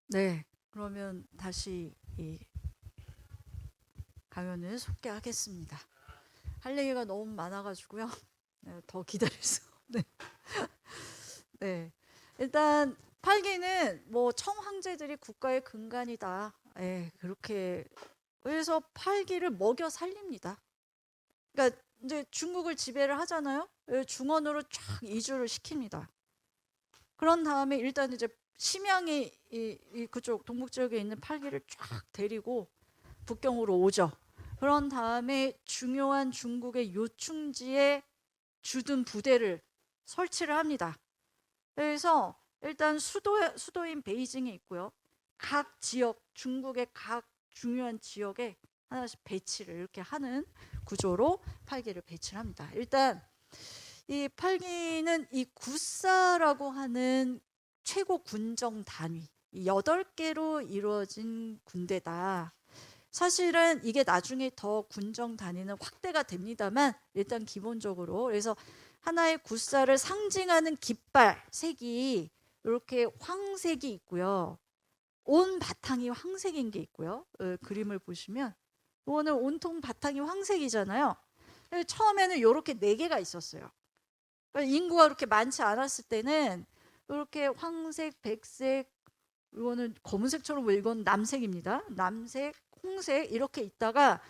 네, 그러면 다시 이 강연을 소개하겠습니다. 할 얘기가 너무 많아가지고요. 네, 더 기다릴 수 없네. 네, 일단 팔기는 뭐 청황제들이 국가의 근간이다. 예, 그렇게 그래서 팔기를 먹여 살립니다. 그러니까 이제 중국을 지배를 하잖아요. 예, 중원으로 쫙 이주를 시킵니다. 그런 다음에 일단 이제 심양이 이 그쪽 동북 지역에 있는 팔기를 쫙 데리고 북경으로 오죠. 그런 다음에 중요한 중국의 요충지에 주둔 부대를 설치를 합니다. 그래서 일단 수도인 베이징에 있고요. 각 지역, 중국의 각 중요한 지역에 하나씩 배치를 이렇게 하는 구조로 팔기를 배치를 합니다. 일단 이 팔기는 이 구사라고 하는 최고 군정 단위, 8개로 이루어진 군대다. 사실은 이게 나중에 더 군정 단위는 확대가 됩니다만 일단 기본적으로 그래서 하나의 구사를 상징하는 깃발 색이 이렇게 황색이 있고요. 온 바탕이 황색인 게 있고요. 그림을 보시면 이거는 온통 바탕이 황색이잖아요. 처음에는 이렇게 4개가 있었어요. 그러니까 인구가 그렇게 많지 않았을 때는 이렇게 황색, 백색, 이거는 검은색처럼 보이고 이건 남색입니다. 남색, 홍색 이렇게 있다가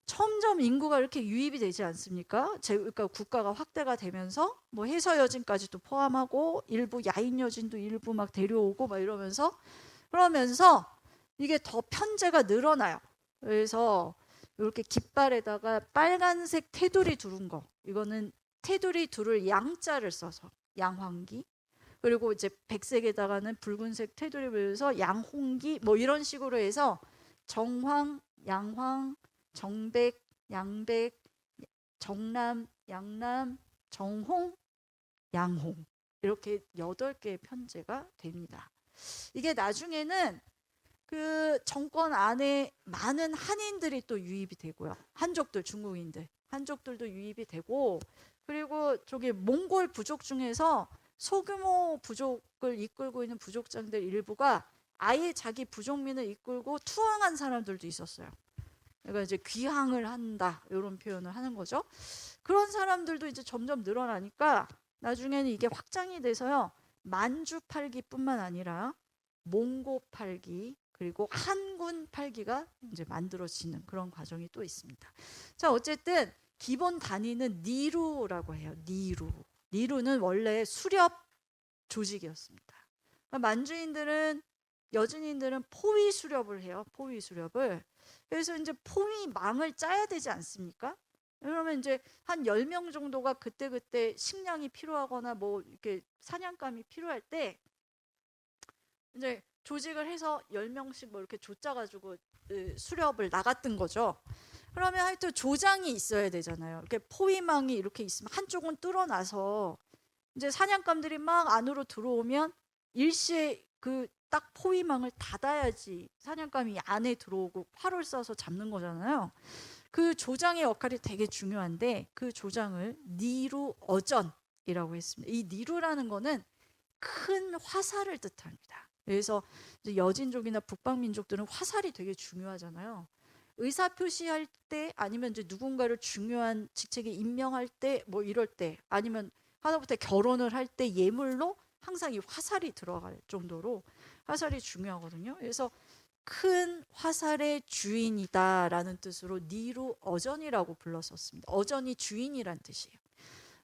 점점 인구가 이렇게 유입이 되지 않습니까? 그러니까 국가가 확대가 되면서 뭐 해서 여진까지도 포함하고 일부 야인 여진도 일부 막 데려오고 막 이러면서 그러면서 이게 더 편제가 늘어나요. 그래서 이렇게 깃발에다가 빨간색 테두리 두른 거 이거는 테두리 둘을 양자를 써서 양황기 그리고 이제 백색에다가는 붉은색 테두리를 해서 양홍기 뭐 이런 식으로 해서 정황, 양황, 정백, 양백, 정남, 양남, 정홍, 양홍 이렇게 8개의 편제가 됩니다. 이게 나중에는 그 정권 안에 많은 한인들이 또 유입이 되고요. 한족들, 중국인들, 한족들도 유입이 되고 그리고 저기 몽골 부족 중에서 소규모 부족을 이끌고 있는 부족장들 일부가 아예 자기 부족민을 이끌고 투항한 사람들도 있었어요. 그러니까 이제 귀항을 한다 이런 표현을 하는 거죠. 그런 사람들도 이제 점점 늘어나니까 나중에는 이게 확장이 돼서요. 만주 팔기뿐만 아니라 몽고 팔기 그리고 한군 팔기가 이제 만들어지는 그런 과정이 또 있습니다. 자, 어쨌든 기본 단위는 니루라고 해요. 니루. 니루는 원래 수렵 조직이었습니다. 그러니까 만주인들은 여진인들은 포위 수렵을 해요. 포위 수렵을. 그래서 이제 포위망을 짜야 되지 않습니까? 그러면 이제 한 10명 정도가 그때그때 식량이 필요하거나 뭐 이렇게 사냥감이 필요할 때 이제 조직을 해서 10명씩 뭐 이렇게 조짜가지고 수렵을 나갔던 거죠. 그러면 하여튼 조장이 있어야 되잖아요. 이렇게 포위망이 이렇게 있으면 한쪽은 뚫어놔서 이제 사냥감들이 막 안으로 들어오면 일시에 그 딱 포위망을 닫아야지 사냥감이 안에 들어오고 활을 쏴서 잡는 거잖아요. 그 조장의 역할이 되게 중요한데 그 조장을 니루 어전이라고 했습니다. 이 니루라는 거는 큰 화살을 뜻합니다. 그래서 여진족이나 북방민족들은 화살이 되게 중요하잖아요. 의사 표시할 때 아니면 이제 누군가를 중요한 직책에 임명할 때 뭐 이럴 때 아니면 하다못해 결혼을 할 때 예물로 항상 이 화살이 들어갈 정도로 화살이 중요하거든요. 그래서 큰 화살의 주인이다라는 뜻으로 니루 어전이라고 불렀었습니다. 어전이 주인이란 뜻이에요.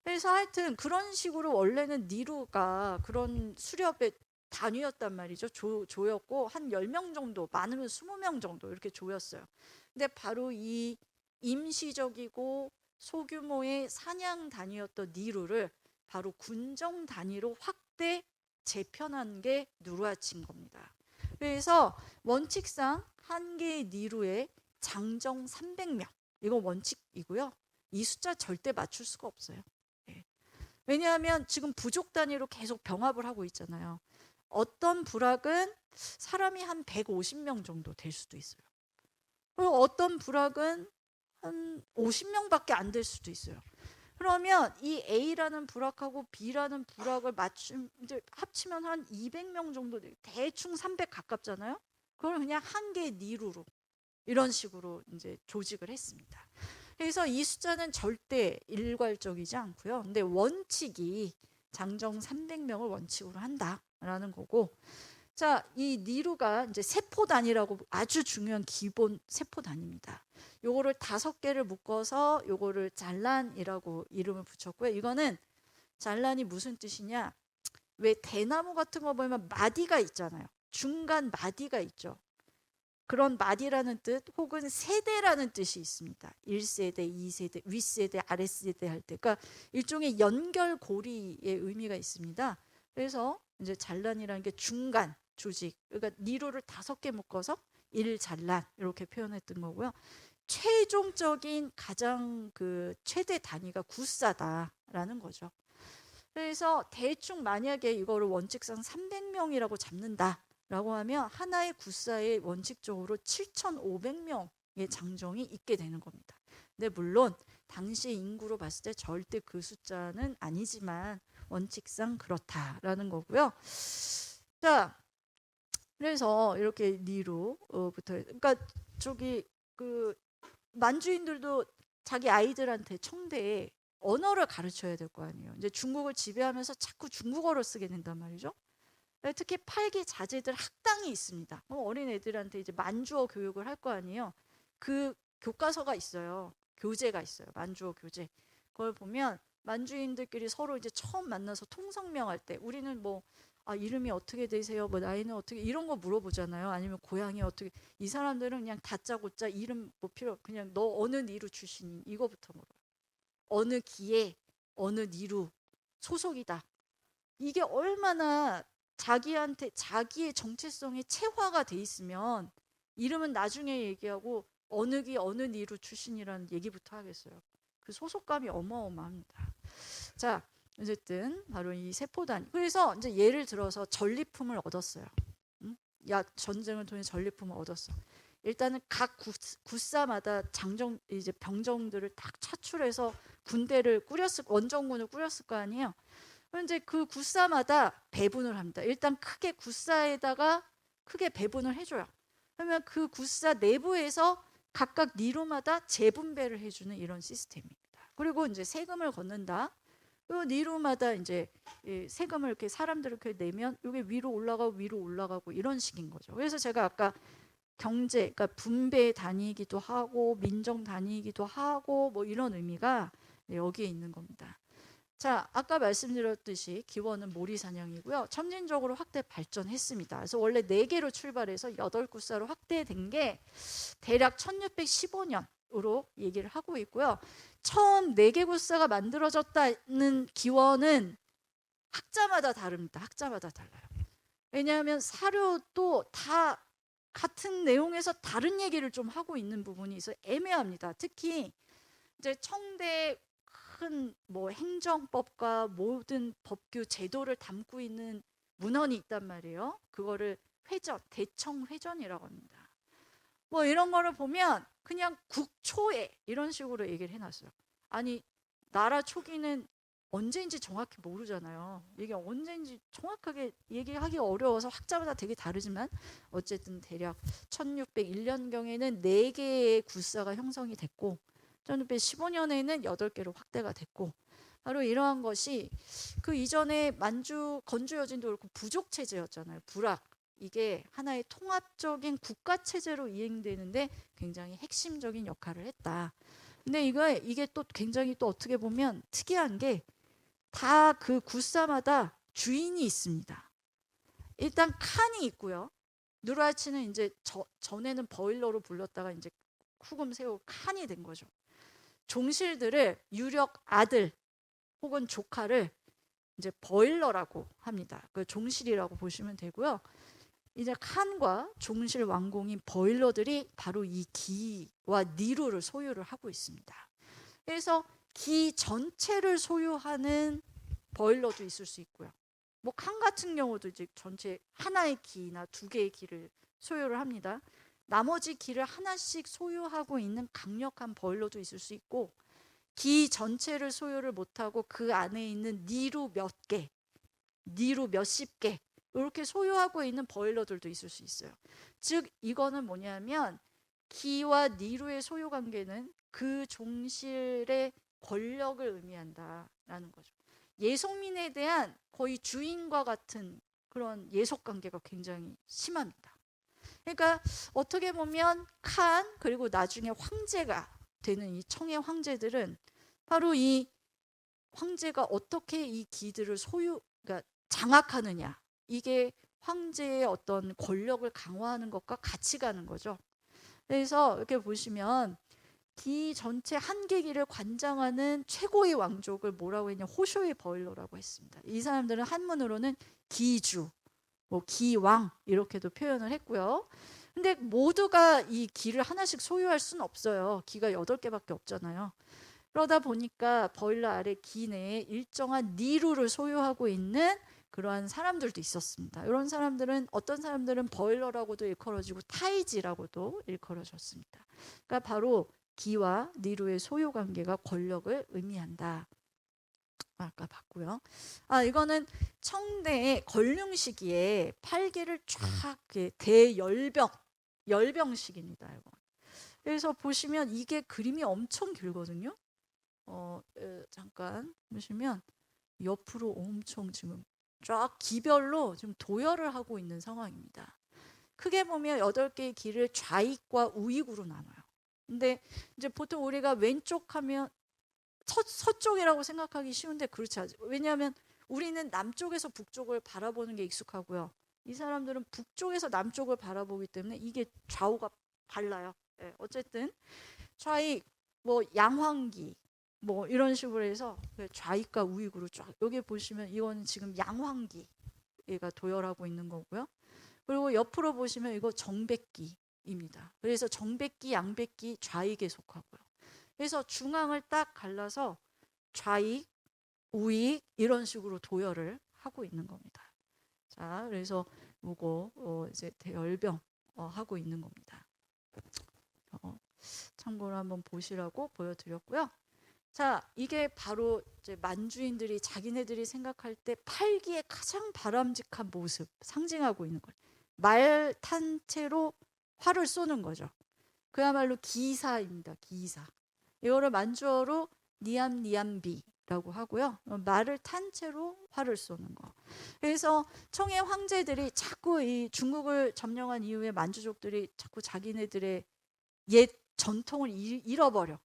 그래서 하여튼 그런 식으로 원래는 니루가 그런 수렵의 단위였단 말이죠. 조였고 한 10명 정도, 많으면 20명 정도 이렇게 조였어요. 근데 바로 이 임시적이고 소규모의 사냥 단위였던 니루를 바로 군정 단위로 확대 재편한 게 누르하친 겁니다. 그래서 원칙상 한 개의 니루에 장정 300명 이건 원칙이고요. 이 숫자 절대 맞출 수가 없어요. 예. 왜냐하면 지금 부족 단위로 계속 병합을 하고 있잖아요. 어떤 부락은 사람이 한 150명 정도 될 수도 있어요. 그리고 어떤 부락은 한 50명밖에 안 될 수도 있어요. 그러면 이 A라는 부락하고 B라는 부락을 이제 합치면 한 200명 정도 돼요. 대충 300 가깝잖아요. 그걸 그냥 한 개의 니루로 이런 식으로 이제 조직을 했습니다. 그래서 이 숫자는 절대 일괄적이지 않고요. 근데 원칙이 장정 300명을 원칙으로 한다라는 거고, 자, 이 니루가 이제 세포 단위라고 아주 중요한 기본 세포 단위입니다. 요거를 5개를 묶어서 요거를 잘란이라고 이름을 붙였고요. 이거는 잘란이 무슨 뜻이냐? 왜 대나무 같은 거 보면 마디가 있잖아요. 중간 마디가 있죠. 그런 마디라는 뜻 혹은 세대라는 뜻이 있습니다. 1세대, 2세대, 윗세대, 아랫세대 할 때. 그러니까 일종의 연결고리의 의미가 있습니다. 그래서 이제 잘란이라는 게 중간 조직. 그러니까 니루를 5개 묶어서 1잘란 이렇게 표현했던 거고요. 최종적인 가장 그 최대 단위가 구사다라는 거죠. 그래서 대충 만약에 이거를 원칙상 300명이라고 잡는다라고 하면 하나의 구사에 원칙적으로 7,500명의 장정이 있게 되는 겁니다. 근데 물론 당시 인구로 봤을 때 절대 그 숫자는 아니지만 원칙상 그렇다라는 거고요. 자, 그래서 이렇게 니루부터 그러니까 저기 그 만주인들도 자기 아이들한테 청대에 언어를 가르쳐야 될 거 아니에요. 이제 중국을 지배하면서 자꾸 중국어를 쓰게 된단 말이죠. 특히 8기 자제들 학당이 있습니다. 어린 애들한테 이제 만주어 교육을 할 거 아니에요. 그 교과서가 있어요. 교재가 있어요. 만주어 교재. 그걸 보면 만주인들끼리 서로 이제 처음 만나서 통성명 할 때 우리는 뭐 이름이 어떻게 되세요? 뭐 나이는 어떻게 이런 거 물어보잖아요. 아니면 고향이 어떻게 이 사람들은 그냥 다짜고짜 이름 뭐 필요 그냥 너 어느 니루 출신이 이거부터 물어요. 어느 기에 어느 니루 소속이다. 이게 얼마나 자기한테 자기의 정체성이 체화가 돼 있으면 이름은 나중에 얘기하고 어느 기 어느 니루 출신이라는 얘기부터 하겠어요. 그 소속감이 어마어마합니다. 자, 어쨌든 바로 이 세포 단위. 그래서 이제 예를 들어서 전리품을 얻었어요. 야 전쟁을 통해 전리품을 얻었어. 일단은 각 구사마다 장정 이제 병정들을 딱 차출해서 군대를 원정군을 꾸렸을 거 아니에요. 그럼 이제 그 구사마다 배분을 합니다. 일단 크게 구사에다가 크게 배분을 해줘요. 그러면 그 구사 내부에서 각각 니루마다 재분배를 해주는 이런 시스템입니다. 그리고 이제 세금을 걷는다. 그 니루마다 이제 세금을 이렇게 사람들 이렇게 내면 이게 위로 올라가고 이런 식인 거죠. 그래서 제가 아까 경제, 그러니까 분배 단위이기도 하고 민정 단위이기도 하고 뭐 이런 의미가 여기에 있는 겁니다. 자, 아까 말씀드렸듯이 기원은 모리사냥이고요. 점진적으로 확대 발전했습니다. 그래서 원래 4개로 출발해서 8구사로 확대된 게 대략 1615년으로 얘기를 하고 있고요. 처음 4개 구사가 만들어졌다는 기원은 학자마다 다릅니다. 학자마다 달라요. 왜냐하면 사료도 다 같은 내용에서 다른 얘기를 좀 하고 있는 부분이 있어 애매합니다. 특히 이제 청대 큰 뭐 행정법과 모든 법규 제도를 담고 있는 문헌이 있단 말이에요. 그거를 대청회전이라고 합니다. 뭐 이런 거를 보면 그냥 국초에 이런 식으로 얘기를 해놨어요. 아니 나라 초기는 언제인지 정확히 모르잖아요. 이게 언제인지 정확하게 얘기하기 어려워서 학자마다 되게 다르지만 어쨌든 대략 1601년경에는 4개의 구사가 형성이 됐고 1615년에는 8개로 확대가 됐고 바로 이러한 것이 그 이전에 건주 여진도 그렇고 부족 체제였잖아요. 부락. 이게 하나의 통합적인 국가 체제로 이행되는데 굉장히 핵심적인 역할을 했다. 근데 이게 또 굉장히 또 어떻게 보면 특이한 게 다 그 구사마다 주인이 있습니다. 일단 칸이 있고요. 누라치는 이제 전에는 버일러로 불렀다가 이제 후금 세우고 칸이 된 거죠. 종실들을 유력 아들 혹은 조카를 이제 버일러라고 합니다. 그 종실이라고 보시면 되고요. 이제 칸과 종실 왕공인 버일러들이 바로 이 기와 니루를 소유를 하고 있습니다. 그래서 기 전체를 소유하는 버일러도 있을 수 있고요. 뭐 칸 같은 경우도 이제 전체 하나의 기나 2개의 기를 소유를 합니다. 나머지 기를 하나씩 소유하고 있는 강력한 버일러도 있을 수 있고 기 전체를 소유를 못하고 그 안에 있는 니루 몇 개, 니루 몇십 개 이렇게 소유하고 있는 보일러들도 있을 수 있어요. 즉 이거는 뭐냐면 기와 니루의 소유 관계는 그 종실의 권력을 의미한다라는 거죠. 예속민에 대한 거의 주인과 같은 그런 예속 관계가 굉장히 심합니다. 그러니까 어떻게 보면 칸 그리고 나중에 황제가 되는 이 청의 황제들은 바로 이 황제가 어떻게 이 기들을 그러니까 장악하느냐, 이게 황제의 어떤 권력을 강화하는 것과 같이 가는 거죠. 그래서 이렇게 보시면 기 전체 한 계기를 관장하는 최고의 왕족을 뭐라고 했냐, 호쇼의 버일러라고 했습니다. 이 사람들은 한문으로는 기주, 뭐 기왕 이렇게도 표현을 했고요. 근데 모두가 이 기를 하나씩 소유할 수는 없어요. 기가 8개밖에 없잖아요. 그러다 보니까 버일러 아래 기 내에 일정한 니루를 소유하고 있는 그러한 사람들도 있었습니다. 이런 사람들은 어떤 사람들은 버일러라고도 일컬어지고 타이지라고도 일컬어졌습니다. 그러니까 바로 기와 니루의 소유 관계가 권력을 의미한다. 아까 봤고요. 이거는 청대의 걸륭시기에 팔계를 쫙 열병식입니다. 이거. 그래서 보시면 이게 그림이 엄청 길거든요. 잠깐 보시면 옆으로 엄청 지금 쫙 기별로 지금 도열을 하고 있는 상황입니다. 크게 보면 8개의 길을 좌익과 우익으로 나눠요. 근데 이제 보통 우리가 왼쪽 하면 서쪽이라고 생각하기 쉬운데 그렇지 않죠. 왜냐하면 우리는 남쪽에서 북쪽을 바라보는 게 익숙하고요. 이 사람들은 북쪽에서 남쪽을 바라보기 때문에 이게 좌우가 달라요. 네, 어쨌든 좌익, 뭐 양황기, 뭐 이런 식으로 해서 좌익과 우익으로 쫙 여기 보시면 이거는 지금 양황기가 도열하고 있는 거고요. 그리고 옆으로 보시면 이거 정백기입니다. 그래서 정백기, 양백기, 좌익에 속하고요. 그래서 중앙을 딱 갈라서 좌익, 우익 이런 식으로 도열을 하고 있는 겁니다. 자, 그래서 이거 이제 대열병 하고 있는 겁니다. 참고로 한번 보시라고 보여드렸고요. 자, 이게 바로 이제 만주인들이 자기네들이 생각할 때 팔기의 가장 바람직한 모습 상징하고 있는 거예요. 말 탄 채로 활을 쏘는 거죠. 그야말로 기사입니다. 기사. 이거를 만주어로 니암니암비라고 하고요. 말을 탄 채로 활을 쏘는 거. 그래서 청의 황제들이 자꾸 이 중국을 점령한 이후에 만주족들이 자꾸 자기네들의 옛 전통을 잃어버려.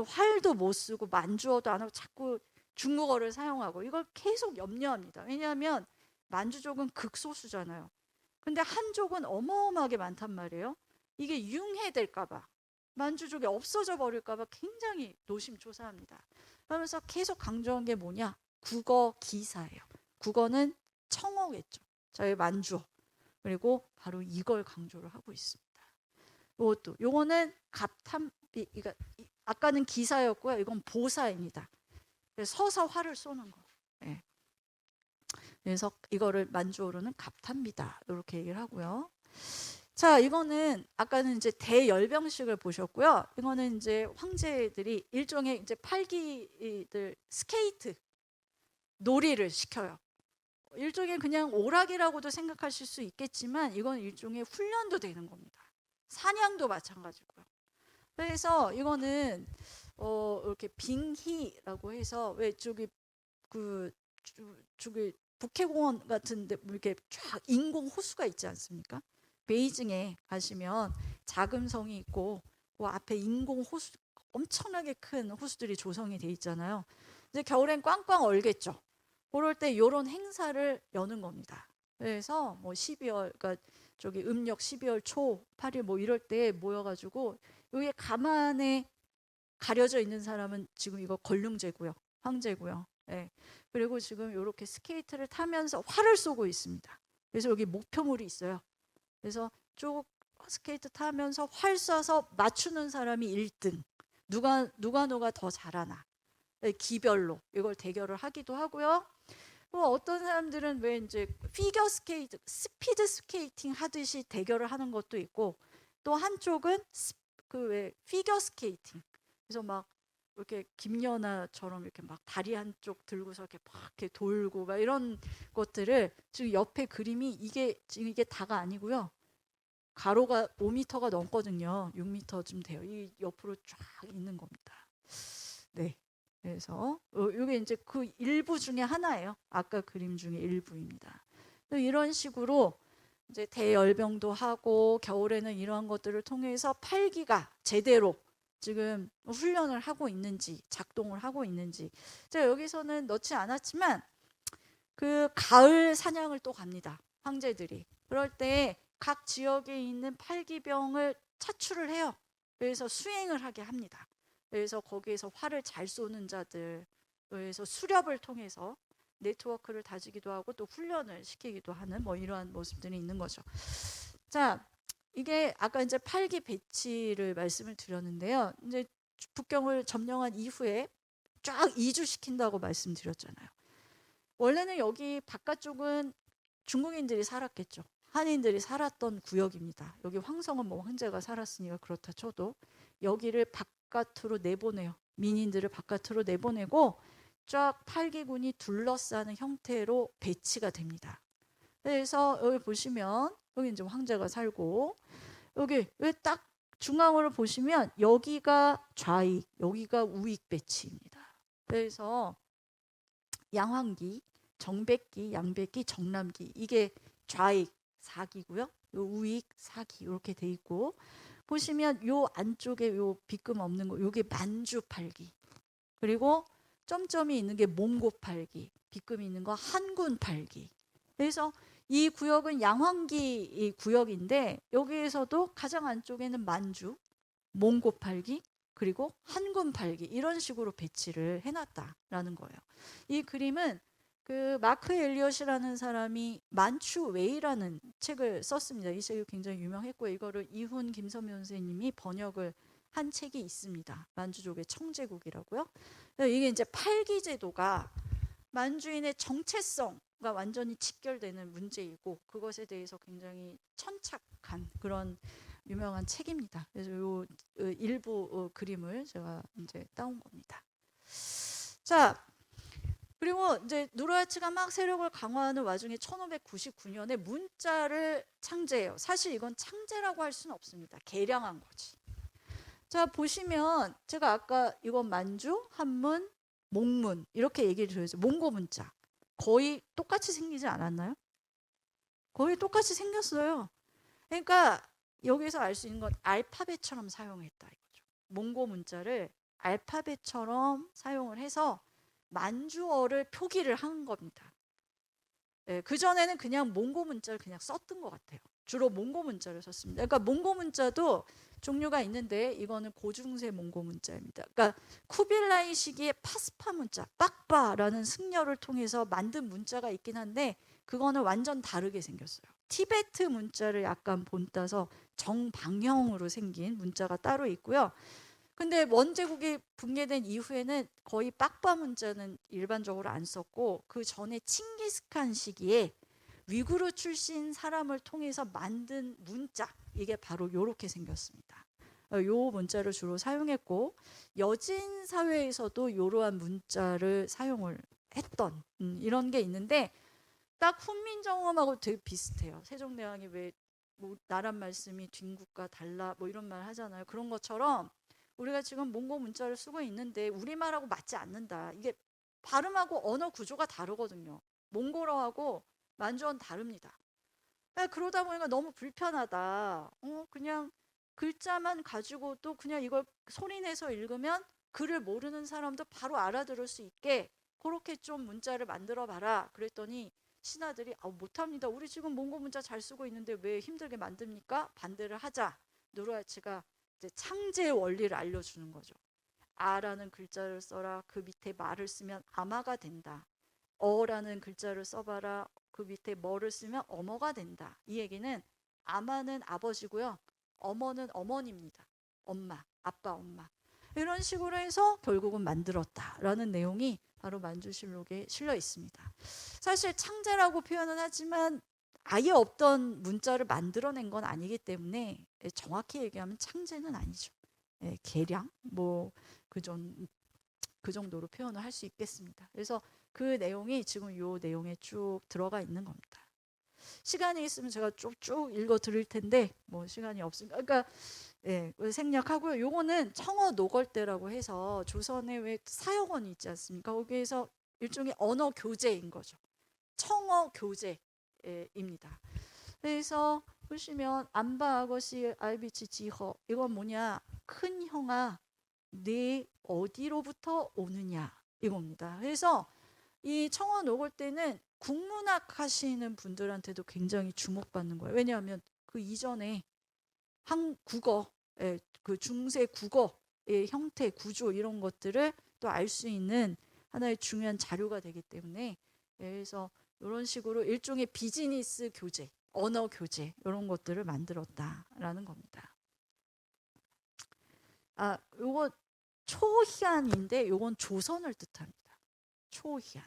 활도 못 쓰고 만주어도 안 하고 자꾸 중국어를 사용하고 이걸 계속 염려합니다. 왜냐하면 만주족은 극소수잖아요. 근데 한족은 어마어마하게 많단 말이에요. 이게 융해될까 봐, 만주족이 없어져 버릴까 봐 굉장히 노심초사합니다. 그러면서 계속 강조한 게 뭐냐? 국어 기사예요. 국어는 청어겠죠. 저희 만주어. 그리고 바로 이걸 강조를 하고 있습니다. 요거는 갑탐비, 그러니까 아까는 기사였고요. 이건 보사입니다. 서서 활을 쏘는 거. 네. 그래서 이거를 만주어로는 갑탑니다. 이렇게 얘기를 하고요. 자, 이거는 아까는 이제 대열병식을 보셨고요. 이거는 이제 황제들이 일종의 이제 팔기들 스케이트 놀이를 시켜요. 일종의 그냥 오락이라고도 생각하실 수 있겠지만 이건 일종의 훈련도 되는 겁니다. 사냥도 마찬가지고요. 그래서 이거는 이렇게 빙희라고 해서 왜 저기 북해공원 같은데 이렇게 쫙 인공 호수가 있지 않습니까? 베이징에 가시면 자금성이 있고 그 앞에 인공 호수 엄청나게 큰 호수들이 조성이 돼 있잖아요. 이제 겨울엔 꽝꽝 얼겠죠. 그럴 때 이런 행사를 여는 겁니다. 그래서 뭐 12월, 그러니까 저기 음력 12월 초 8일 뭐 이럴 때 모여가지고 여기 가만에 가려져 있는 사람은 지금 이거 걸륭제고요, 황제고요. 네. 그리고 지금 이렇게 스케이트를 타면서 활을 쏘고 있습니다. 그래서 여기 목표물이 있어요. 그래서 쭉 스케이트 타면서 활 쏴서 맞추는 사람이 1등. 누가 더 잘하나. 기별로 이걸 대결을 하기도 하고요. 또 어떤 사람들은 왜 이제 피겨 스케이트, 스피드 스케이팅 하듯이 대결을 하는 것도 있고, 또 한쪽은 그 왜 피겨 스케이팅. 그래서 막 이렇게 김연아처럼 이렇게 막 다리 한쪽 들고서 이렇게 막 이렇게 돌고 막 이런 것들을 지금 옆에 그림이 지금 이게 다가 아니고요. 가로가 5m가 넘거든요. 6m쯤 돼요. 이 옆으로 쫙 있는 겁니다. 네. 그래서 이게 이제 그 일부 중에 하나예요. 아까 그림 중에 일부입니다. 이런 식으로 이제 대열병도 하고 겨울에는 이러한 것들을 통해서 팔기가 제대로 지금 훈련을 하고 있는지 작동을 하고 있는지 제가 여기서는 넣지 않았지만 그 가을 사냥을 또 갑니다. 황제들이. 그럴 때 각 지역에 있는 팔기병을 차출을 해요. 그래서 수행을 하게 합니다. 그래서 거기에서 활을 잘 쏘는 자들, 그래서 수렵을 통해서 네트워크를 다지기도 하고 또 훈련을 시키기도 하는 뭐 이러한 모습들이 있는 거죠. 자, 이게 아까 이제 팔기 배치를 말씀을 드렸는데요. 이제 북경을 점령한 이후에 쫙 이주시킨다고 말씀드렸잖아요. 원래는 여기 바깥쪽은 중국인들이 살았겠죠. 한인들이 살았던 구역입니다. 여기 황성은 뭐 황제가 살았으니까 그렇다 쳐도 여기를 바깥으로 내보내요. 민인들을 바깥으로 내보내고 쫙 팔기군이 둘러싸는 형태로 배치가 됩니다. 그래서 여기 보시면 여기 이제 황제가 살고 여기 왜 딱 중앙으로 보시면 여기가 좌익, 여기가 우익 배치입니다. 그래서 양황기, 정백기, 양백기, 정남기 이게 좌익 4기고요. 요 우익 4기 이렇게 돼 있고 보시면 요 안쪽에 요 빗금 없는 거 요게 만주 팔기. 그리고 점점이 있는 게 몽고 팔기. 빗금이 있는 거 한군 팔기. 그래서 이 구역은 양황기 구역인데 여기에서도 가장 안쪽에는 만주, 몽고 팔기, 그리고 한군 팔기 이런 식으로 배치를 해놨다라는 거예요. 이 그림은 그 마크 엘리엇이라는 사람이 만추웨이라는 책을 썼습니다. 이 책이 굉장히 유명했고 이거를 이훈 김선명 선생님이 번역을 한 책이 있습니다. 만주족의 청제국이라고요. 이게 이제 팔기 제도가 만주인의 정체성과 완전히 직결되는 문제이고 그것에 대해서 굉장히 천착한 그런 유명한 책입니다. 그래서 요 일부 그림을 제가 이제 따온 겁니다. 자, 그리고 이제 누르하치가 막 세력을 강화하는 와중에 1599년에 문자를 창제해요. 사실 이건 창제라고 할 수는 없습니다. 개량한 거지. 자, 보시면 제가 아까 이건 만주, 한문, 몽문 이렇게 얘기를 드렸죠. 몽고 문자. 거의 똑같이 생기지 않았나요? 거의 똑같이 생겼어요. 그러니까 여기서 알 수 있는 건 알파벳처럼 사용했다 이거죠. 몽고 문자를 알파벳처럼 사용을 해서 만주어를 표기를 한 겁니다. 네, 그전에는 그냥 몽고 문자를 그냥 썼던 것 같아요. 주로 몽고 문자를 썼습니다. 그러니까 몽고 문자도 종류가 있는데 이거는 고중세 몽고 문자입니다. 그러니까 쿠빌라이 시기의 파스파 문자, 빡바라는 승려를 통해서 만든 문자가 있긴 한데 그거는 완전 다르게 생겼어요. 티베트 문자를 약간 본따서 정방형으로 생긴 문자가 따로 있고요. 근데 원제국이 붕괴된 이후에는 거의 빡바 문자는 일반적으로 안 썼고 그 전에 칭기스칸 시기에 위구르 출신 사람을 통해서 만든 문자 이게 바로 이렇게 생겼습니다. 요 문자를 주로 사용했고 여진 사회에서도 이러한 문자를 사용을 했던 이런 게 있는데 딱 훈민정음하고 되게 비슷해요. 세종대왕이 왜 뭐 나란 말씀이 뒷국과 달라 뭐 이런 말 하잖아요. 그런 것처럼 우리가 지금 몽고 문자를 쓰고 있는데 우리말하고 맞지 않는다. 이게 발음하고 언어 구조가 다르거든요. 몽골어하고 만주어는 다릅니다. 그러다 보니까 너무 불편하다. 그냥 글자만 가지고도 그냥 이걸 소리내서 읽으면 글을 모르는 사람도 바로 알아들을 수 있게 그렇게 좀 문자를 만들어 봐라. 그랬더니 신하들이 못합니다. 우리 지금 몽고 문자 잘 쓰고 있는데 왜 힘들게 만듭니까? 반대를 하자. 누르하치가 이제 창제의 원리를 알려주는 거죠. 아라는 글자를 써라. 그 밑에 말을 쓰면 아마가 된다. 어라는 글자를 써봐라. 그 밑에 뭐를 쓰면 어머가 된다. 이 얘기는 아마는 아버지고요. 어머는 어머니입니다. 엄마, 아빠, 엄마. 이런 식으로 해서 결국은 만들었다라는 내용이 바로 만주실록에 실려 있습니다. 사실 창제라고 표현은 하지만 아예 없던 문자를 만들어낸 건 아니기 때문에 정확히 얘기하면 창제는 아니죠. 개량 뭐 그전 그 정도로 표현을 할 수 있겠습니다. 그래서 그 내용이 지금 요 내용에 쭉 들어가 있는 겁니다. 시간이 있으면 제가 쭉쭉 읽어 드릴 텐데 뭐 시간이 없으니까 그러니까 예, 생략하고요. 요거는 청어 노걸대라고 해서 조선에 왜 사역원이 있지 않습니까? 거기에서 일종의 언어 교재인 거죠. 청어 교재입니다. 그래서 보시면 안바 아거시 알비치 지허 이건 뭐냐? 큰 형아 네 어디로부터 오느냐 이겁니다. 그래서 이 청어 노걸 때는 국문학 하시는 분들한테도 굉장히 주목받는 거예요. 왜냐하면 그 이전에 한국어, 그 중세 국어의 형태, 구조 이런 것들을 또 알 수 있는 하나의 중요한 자료가 되기 때문에 그래서 이런 식으로 일종의 비즈니스 교재, 언어 교재 이런 것들을 만들었다라는 겁니다. 아, 요거 초희안인데 요건 조선을 뜻합니다. 초희안.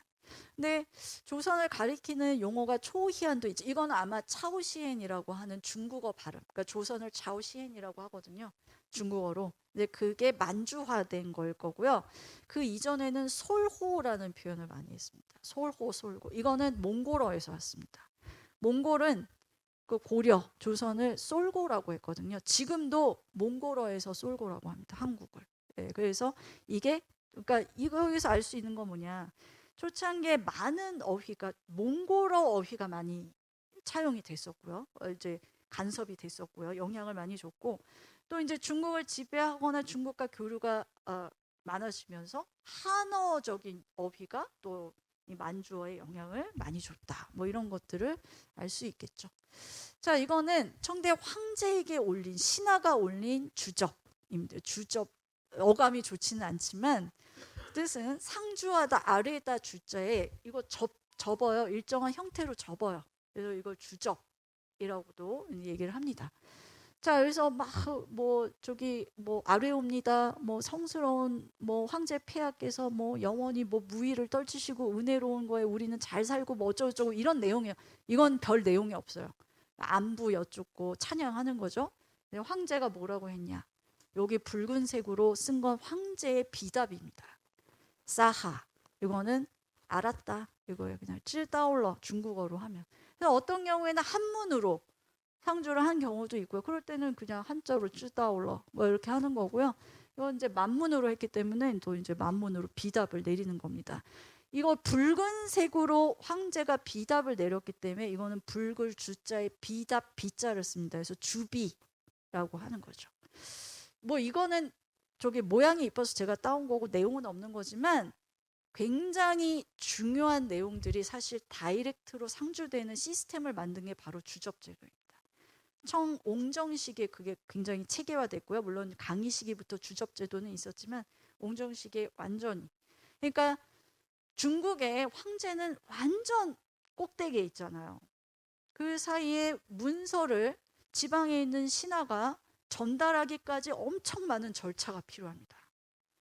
근데 조선을 가리키는 용어가 초희안도 있죠. 이건 아마 차오시엔이라고 하는 중국어 발음. 그러니까 조선을 차오시엔이라고 하거든요. 중국어로. 근데 그게 만주화된 걸 거고요. 그 이전에는 솔호라는 표현을 많이 했습니다. 솔호, 솔고. 이거는 몽골어에서 왔습니다. 몽골은 그 고려, 조선을 솔고라고 했거든요. 지금도 몽골어에서 솔고라고 합니다. 한국을. 네, 그래서 이게 그러니까 여기서 알 수 있는 건 뭐냐? 초창기에 많은 어휘가 몽골어 어휘가 많이 차용이 됐었고요. 이제 간섭이 됐었고요. 영향을 많이 줬고 또 이제 중국을 지배하거나 중국과 교류가 많아지면서 한어적인 어휘가 또 이 만주어에 영향을 많이 줬다. 뭐 이런 것들을 알 수 있겠죠. 자, 이거는 청대 황제에게 올린 신하가 올린 주접입니다. 주접 어감이 좋지는 않지만 뜻은 상주하다 아래에다 주자에 이거 접어요. 일정한 형태로 접어요. 그래서 이걸 주접이라고도 얘기를 합니다. 자, 그래서 막 뭐 저기 뭐 아뢰옵니다. 뭐 성스러운 뭐 황제 폐하께서 뭐 영원히 뭐 무위를 떨치시고 은혜로운 거에 우리는 잘 살고 뭐 어쩌고저쩌고 이런 내용이에요. 이건 별 내용이 없어요. 안부 여쭙고 찬양하는 거죠. 황제가 뭐라고 했냐? 여기 붉은색으로 쓴 건 황제의 비답입니다. 사하 이거는 알았다 이거예요. 그냥 찔다올러 중국어로 하면. 그래서 어떤 경우에는 한문으로 상주를 한 경우도 있고요. 그럴 때는 그냥 한자로 찔다올러 뭐 이렇게 하는 거고요. 이건 이제 만문으로 했기 때문에 또 이제 만문으로 비답을 내리는 겁니다. 이거 붉은색으로 황제가 비답을 내렸기 때문에 이거는 붉을 주자에 비답 비자를 씁니다. 그래서 주비라고 하는 거죠. 뭐 이거는 저기 모양이 이뻐서 제가 따온 거고 내용은 없는 거지만 굉장히 중요한 내용들이 사실 다이렉트로 상주되는 시스템을 만든 게 바로 주접제도입니다. 청옹정 시기에 그게 굉장히 체계화됐고요. 물론 강희 시기부터 주접제도는 있었지만 옹정 시기에 완전히. 그러니까 중국의 황제는 완전 꼭대기에 있잖아요. 그 사이에 문서를 지방에 있는 신하가 전달하기까지 엄청 많은 절차가 필요합니다.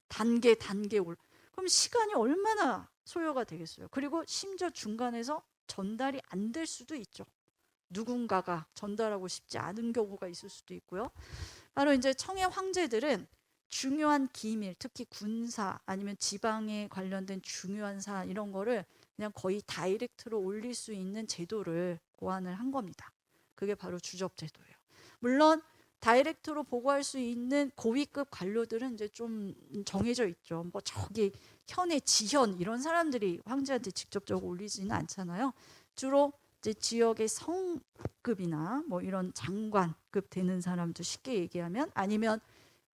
단계 그럼 시간이 얼마나 소요가 되겠어요. 그리고 심지어 중간에서 전달이 안 될 수도 있죠. 누군가가 전달하고 싶지 않은 경우가 있을 수도 있고요. 바로 이제 청의 황제들은 중요한 기밀, 특히 군사 아니면 지방에 관련된 중요한 사안 이런 거를 그냥 거의 다이렉트로 올릴 수 있는 제도를 고안을 한 겁니다. 그게 바로 주접제도예요. 물론 다이렉트로 보고할 수 있는 고위급 관료들은 이제 좀 정해져 있죠. 뭐 저기 현의 지현 이런 사람들이 황제한테 직접적으로 올리지는 않잖아요. 주로 이제 지역의 성급이나 뭐 이런 장관급 되는 사람도 쉽게 얘기하면 아니면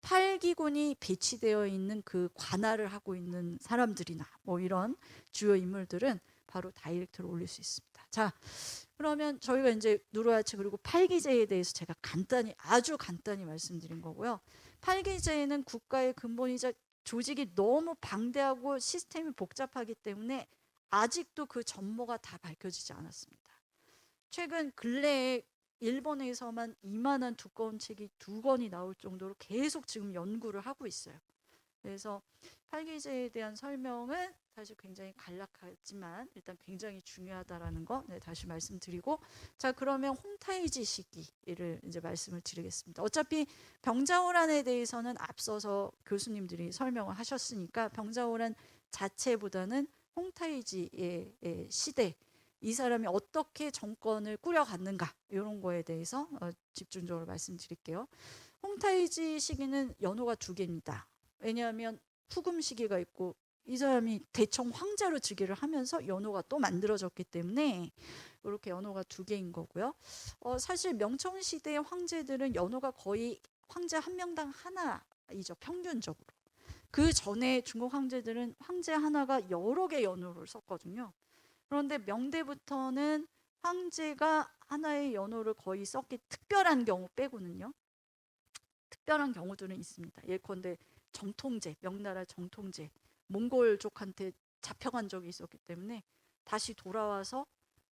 팔기군이 배치되어 있는 그 관할을 하고 있는 사람들이나 뭐 이런 주요 인물들은 바로 다이렉트로 올릴 수 있습니다. 자, 그러면 저희가 이제 누르하치 그리고 팔기제에 대해서 제가 아주 간단히 말씀드린 거고요. 팔기제는 국가의 근본이자 조직이 너무 방대하고 시스템이 복잡하기 때문에 아직도 그 전모가 다 밝혀지지 않았습니다. 최근 근래에 일본에서만 이만한 두꺼운 책이 2권이 나올 정도로 계속 지금 연구를 하고 있어요. 그래서 팔기제에 대한 설명은 사실 굉장히 간략하지만 일단 굉장히 중요하다라는 거 다시 말씀드리고, 자 그러면 홍타이지 시기를 이제 말씀을 드리겠습니다. 어차피 병자호란에 대해서는 앞서서 교수님들이 설명을 하셨으니까 병자호란 자체보다는 홍타이지의 시대, 이 사람이 어떻게 정권을 꾸려갔는가 이런 거에 대해서 집중적으로 말씀드릴게요. 홍타이지 시기는 연호가 2개입니다. 왜냐하면 후금 시기가 있고 이 사람이 대청 황제로 즉위를 하면서 연호가 또 만들어졌기 때문에 이렇게 연호가 2개인 거고요. 사실 명청시대의 황제들은 연호가 거의 황제 한 명당 하나이죠, 평균적으로. 그 전에 중국 황제들은 황제 하나가 여러 개 연호를 썼거든요. 그런데 명대부터는 황제가 하나의 연호를 거의 썼기, 특별한 경우 빼고는요. 특별한 경우들은 있습니다. 예컨대 정통제, 명나라 정통제, 몽골족한테 잡혀간 적이 있었기 때문에 다시 돌아와서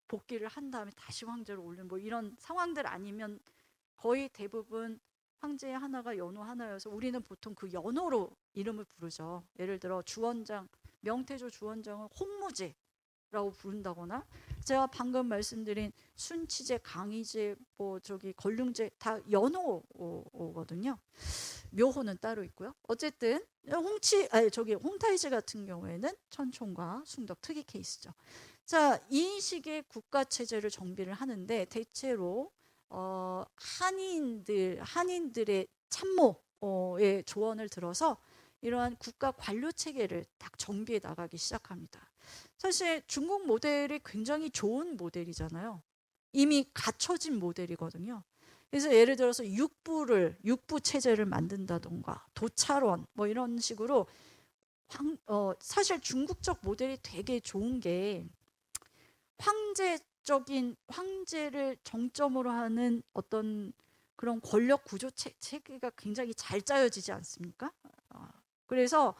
복귀를 한 다음에 다시 황제로 올린 뭐 이런 상황들 아니면 거의 대부분 황제 하나가 연호 하나여서 우리는 보통 그 연호로 이름을 부르죠. 예를 들어 주원장, 명태조 주원장은 홍무제라고 부른다거나, 제가 방금 말씀드린 순치제, 강희제, 뭐 저기 걸륭제 다 연호거든요. 묘호는 따로 있고요. 어쨌든 홍타이지 같은 경우에는 천총과 숭덕 특이 케이스죠. 자, 이 식의 국가 체제를 정비를 하는데 대체로 한인들의 참모의 조언을 들어서 이러한 국가 관료 체계를 딱 정비해 나가기 시작합니다. 사실 중국 모델이 굉장히 좋은 모델이잖아요. 이미 갖춰진 모델이거든요. 그래서 예를 들어서 육부 체제를 만든다던가 도찰원 뭐 이런 식으로 사실 중국적 모델이 되게 좋은 게 황제를 정점으로 하는 어떤 그런 권력 구조 체계가 굉장히 잘 짜여지지 않습니까? 그래서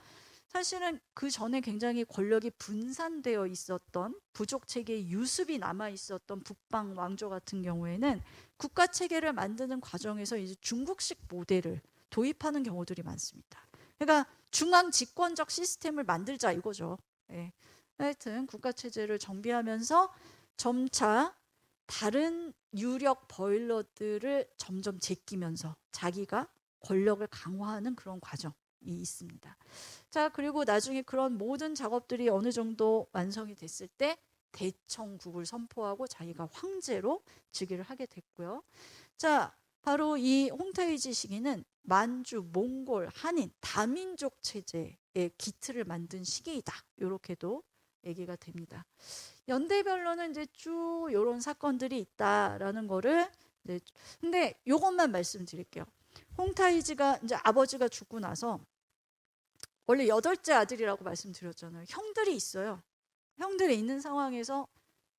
사실은 그 전에 굉장히 권력이 분산되어 있었던 부족 체계의 유습이 남아 있었던 북방 왕조 같은 경우에는 국가 체계를 만드는 과정에서 이제 중국식 모델을 도입하는 경우들이 많습니다. 그러니까 중앙 집권적 시스템을 만들자 이거죠. 네. 하여튼 국가 체제를 정비하면서 점차 다른 유력 버일러들을 점점 제끼면서 자기가 권력을 강화하는 그런 과정이 있습니다. 자, 그리고 나중에 그런 모든 작업들이 어느 정도 완성이 됐을 때 대청국을 선포하고 자기가 황제로 즉위를 하게 됐고요. 자, 바로 이 홍타이지 시기는 만주, 몽골, 한인, 다민족 체제의 기틀을 만든 시기이다. 이렇게도 얘기가 됩니다. 연대별로는 이제 쭉 이런 사건들이 있다라는 거를 근데 이것만 말씀드릴게요. 홍타이지가 이제 아버지가 죽고 나서 원래 8째 아들이라고 말씀드렸잖아요. 형들이 있어요. 형들이 있는 상황에서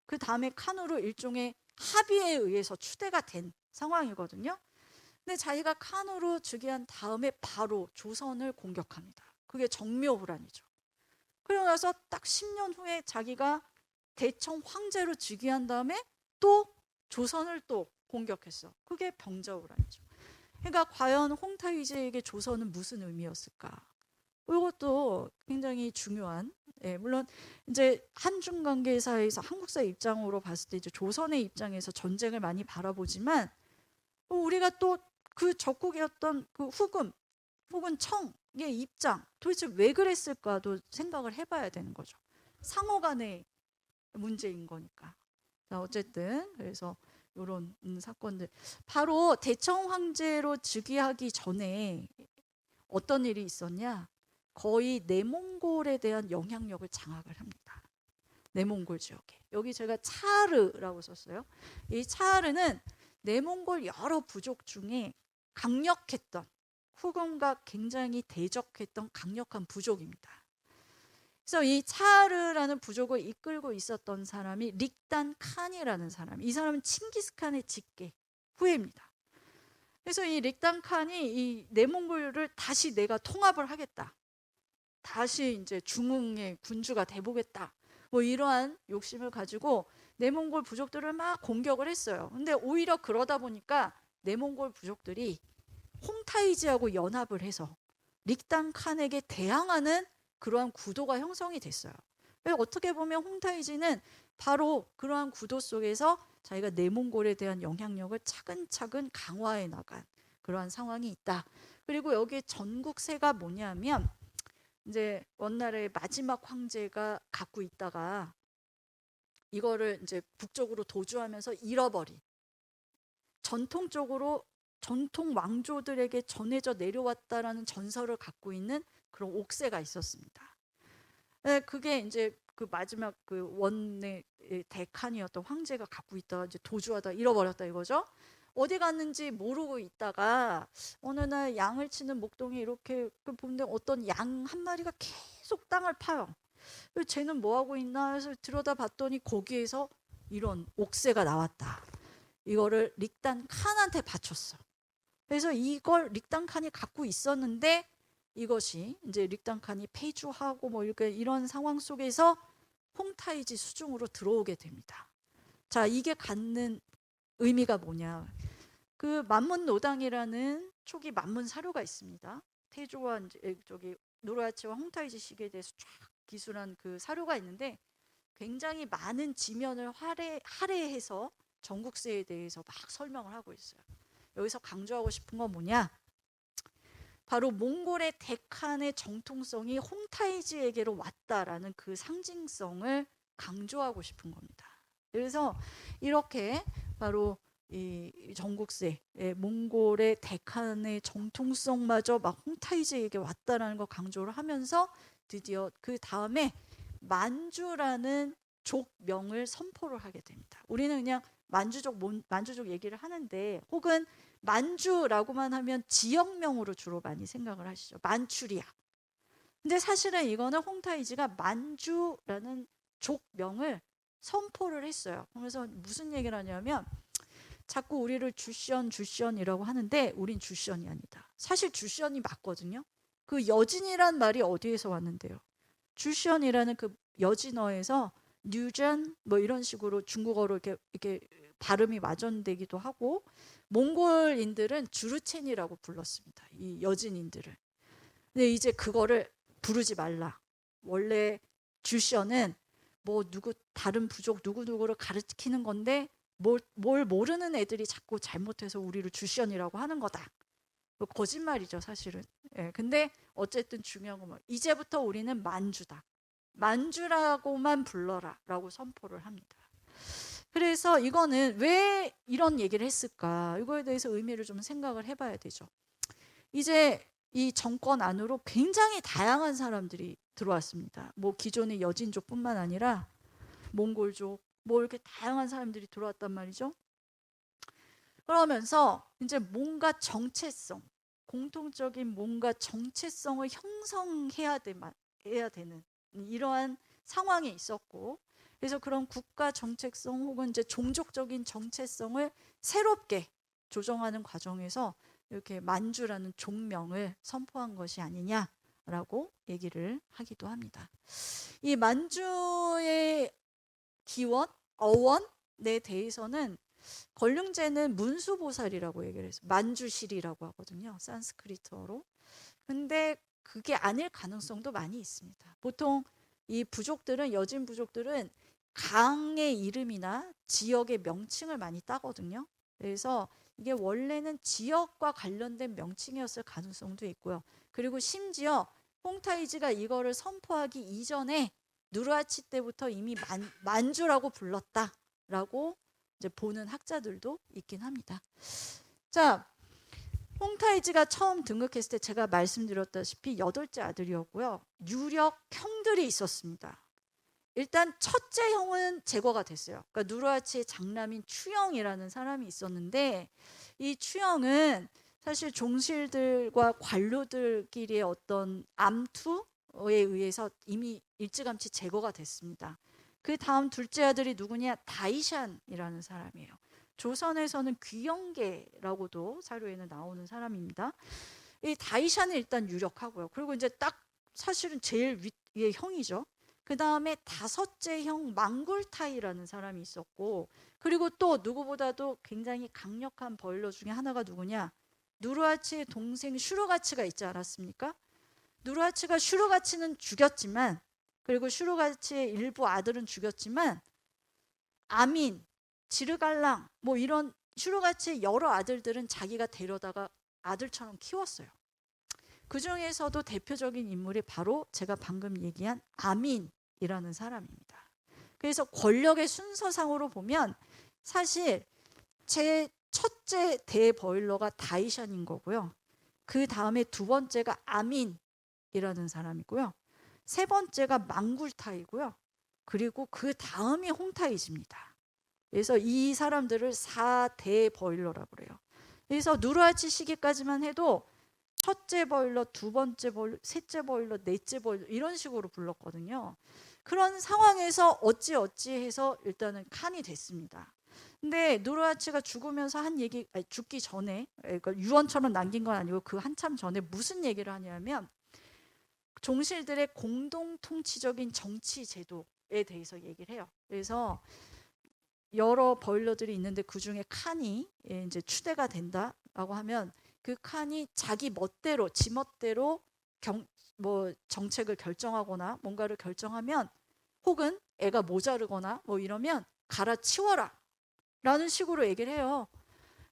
그 다음에 칸으로 일종의 합의에 의해서 추대가 된 상황이거든요. 근데 자기가 칸으로 즉위한 다음에 바로 조선을 공격합니다. 그게 정묘호란이죠. 그러고 나서 딱 10년 후에 자기가 대청 황제로 즉위한 다음에 또 조선을 또 공격했어. 그게 병자호란이죠. 그러니까 과연 홍타이지에게 조선은 무슨 의미였을까? 이것도 굉장히 중요한, 물론 이제 한중 관계사에서 한국사의 입장으로 봤을 때 이제 조선의 입장에서 전쟁을 많이 바라보지만 우리가 또 그 적국이었던 그 후금 혹은 청의 입장, 도대체 왜 그랬을까도 생각을 해봐야 되는 거죠. 상호 간의 문제인 거니까. 자, 어쨌든 그래서 이런 사건들, 바로 대청 황제로 즉위하기 전에 어떤 일이 있었냐, 거의 내몽골에 대한 영향력을 장악을 합니다. 내몽골 지역에. 여기 제가 차르라고 썼어요. 이 차르는 내몽골 여러 부족 중에 강력했던, 후금과 굉장히 대적했던 강력한 부족입니다. 그래서 이 차르라는 부족을 이끌고 있었던 사람이 릭단 칸이라는 사람. 이 사람은 칭기스칸의 직계 후예입니다. 그래서 이 릭단 칸이 이 내몽골을 다시 내가 통합을 하겠다. 다시 이제 중흥의 군주가 돼보겠다. 뭐 이러한 욕심을 가지고 내몽골 부족들을 막 공격을 했어요. 근데 오히려 그러다 보니까 내몽골 부족들이 홍타이지하고 연합을 해서 릭단 칸에게 대항하는 그러한 구도가 형성이 됐어요. 어떻게 보면 홍타이지는 바로 그러한 구도 속에서 자기가 내몽골에 대한 영향력을 차근차근 강화해 나간 그러한 상황이 있다. 그리고 여기 전국세가 뭐냐면 이제 원나라의 마지막 황제가 갖고 있다가 이거를 이제 북쪽으로 도주하면서 잃어버린, 전통적으로 전통 왕조들에게 전해져 내려왔다라는 전설을 갖고 있는 그런 옥새가 있었습니다. 그게 이제 그 마지막 그 원의 대칸이었던 황제가 갖고 있다가 이제 도주하다 잃어버렸다 이거죠. 어디 갔는지 모르고 있다가 어느 날 양을 치는 목동이 이렇게 보는데 어떤 양 한 마리가 계속 땅을 파요. 쟤는 뭐 하고 있나 해서 들여다봤더니 거기에서 이런 옥새가 나왔다. 이거를 릭단 칸한테 바쳤어. 그래서 이걸 릭단 칸이 갖고 있었는데 이것이 이제 릭단 칸이 폐주하고 뭐 이렇게 이런 상황 속에서 홍타이지 수중으로 들어오게 됩니다. 자, 이게 갖는 의미가 뭐냐? 그 만문노당이라는 초기 만문 사료가 있습니다. 태조와 저기 누르하치와 홍타이지 시기에 대해서 쫙 기술한 그 사료가 있는데 굉장히 많은 지면을 할애해서 전국세에 대해서 막 설명을 하고 있어요. 여기서 강조하고 싶은 건 뭐냐? 바로 몽골의 데칸의 정통성이 홍타이지에게로 왔다라는 그 상징성을 강조하고 싶은 겁니다. 그래서 이렇게 바로 이 전국세, 몽골의 데칸의 정통성마저 막 홍타이지에게 왔다라는 거 강조를 하면서 드디어 그 다음에 만주라는 족명을 선포를 하게 됩니다. 우리는 그냥 만주족 얘기를 하는데 혹은 만주라고만 하면 지역명으로 주로 많이 생각을 하시죠. 만추리아. 근데 사실은 이거는 홍타이지가 만주라는 족명을 선포를 했어요. 그래서 무슨 얘기를 하냐면 자꾸 우리를 주시언이라고 하는데 우린 주시언이 아니다. 사실 주시언이 맞거든요. 그 여진이란 말이 어디에서 왔는데요? 주시언이라는 그 여진어에서 뉴전 뭐 이런 식으로 중국어로 이렇게 발음이 와전되기도 하고 몽골인들은 주르첸이라고 불렀습니다. 이 여진인들을. 근데 이제 그거를 부르지 말라. 원래 주시언은 뭐 다른 부족 누구누구를 가르치는 건데 뭘 모르는 애들이 자꾸 잘못해서 우리를 주시언이라고 하는 거다. 거짓말이죠, 사실은. 예, 근데 어쨌든 중요한 건 이제부터 우리는 만주다. 만주라고만 불러라 라고 선포를 합니다. 그래서 이거는 왜 이런 얘기를 했을까? 이거에 대해서 의미를 좀 생각을 해봐야 되죠. 이제 이 정권 안으로 굉장히 다양한 사람들이 들어왔습니다. 뭐 기존의 여진족뿐만 아니라 몽골족, 뭐 이렇게 다양한 사람들이 들어왔단 말이죠. 그러면서 이제 뭔가 정체성, 공통적인 뭔가 정체성을 형성해야 되는 이러한 상황이 있었고, 그래서 그런 국가 정체성 혹은 이제 종족적인 정체성을 새롭게 조정하는 과정에서 이렇게 만주라는 종명을 선포한 것이 아니냐라고 얘기를 하기도 합니다. 이 만주의 기원, 어원에 대해서는 걸륭제는 문수보살이라고 얘기를 해서 만주실이라고 하거든요. 산스크리트어로. 근데 그게 아닐 가능성도 많이 있습니다. 보통 이 부족들은 여진 부족들은 강의 이름이나 지역의 명칭을 많이 따거든요. 그래서 이게 원래는 지역과 관련된 명칭이었을 가능성도 있고요. 그리고 심지어 홍타이지가 이거를 선포하기 이전에 누르하치 때부터 이미 만주라고 불렀다라고 이제 보는 학자들도 있긴 합니다. 자, 홍타이지가 처음 등극했을 때 제가 말씀드렸다시피 8째 아들이었고요. 유력 형들이 있었습니다. 일단 첫째 형은 제거가 됐어요. 그러니까 누르하치의 장남인 추영이라는 사람이 있었는데 이 추영은 사실 종실들과 관료들끼리의 어떤 암투에 의해서 이미 일찌감치 제거가 됐습니다. 그 다음 둘째 아들이 누구냐? 다이샨이라는 사람이에요. 조선에서는 귀영계라고도 사료에는 나오는 사람입니다. 이 다이샨은 일단 유력하고요. 그리고 이제 딱 사실은 제일 위의 형이죠. 그 다음에 5째 형 망굴타이라는 사람이 있었고, 그리고 또 누구보다도 굉장히 강력한 버일러 중에 하나가 누구냐? 누르하치의 동생 슈르가치가 있지 않았습니까? 누르하치가 슈르가치는 죽였지만, 그리고 슈르가치의 일부 아들은 죽였지만 아민, 지르갈랑 뭐 이런 슈르가치의 여러 아들들은 자기가 데려다가 아들처럼 키웠어요. 그 중에서도 대표적인 인물이 바로 제가 방금 얘기한 아민이라는 사람입니다. 그래서 권력의 순서상으로 보면 사실 제 첫째 대버일러가 다이샨인 거고요. 그 다음에 두 번째가 아민이라는 사람이고요. 세 번째가 망굴타이고요. 그리고 그 다음이 홍타이지입니다. 그래서 이 사람들을 4대버일러라고 그래요. 그래서 누르하치 시기까지만 해도 첫째 버일러, 두 번째 버일러, 셋째 버일러, 넷째 버일러 이런 식으로 불렀거든요. 그런 상황에서 어찌해서 일단은 칸이 됐습니다. 근데 누르하치가 죽으면서 한 얘기, 아니, 죽기 전에, 그러니까 유언처럼 남긴 건 아니고 그 한참 전에 무슨 얘기를 하냐면 종실들의 공동 통치적인 정치 제도에 대해서 얘기를 해요. 그래서 여러 버일러들이 있는데 그 중에 칸이 이제 추대가 된다라고 하면 그 칸이 자기 멋대로, 지 멋대로 뭐 정책을 결정하거나 뭔가를 결정하면, 혹은 애가 모자르거나 뭐 이러면 갈아치워라 라는 식으로 얘기를 해요.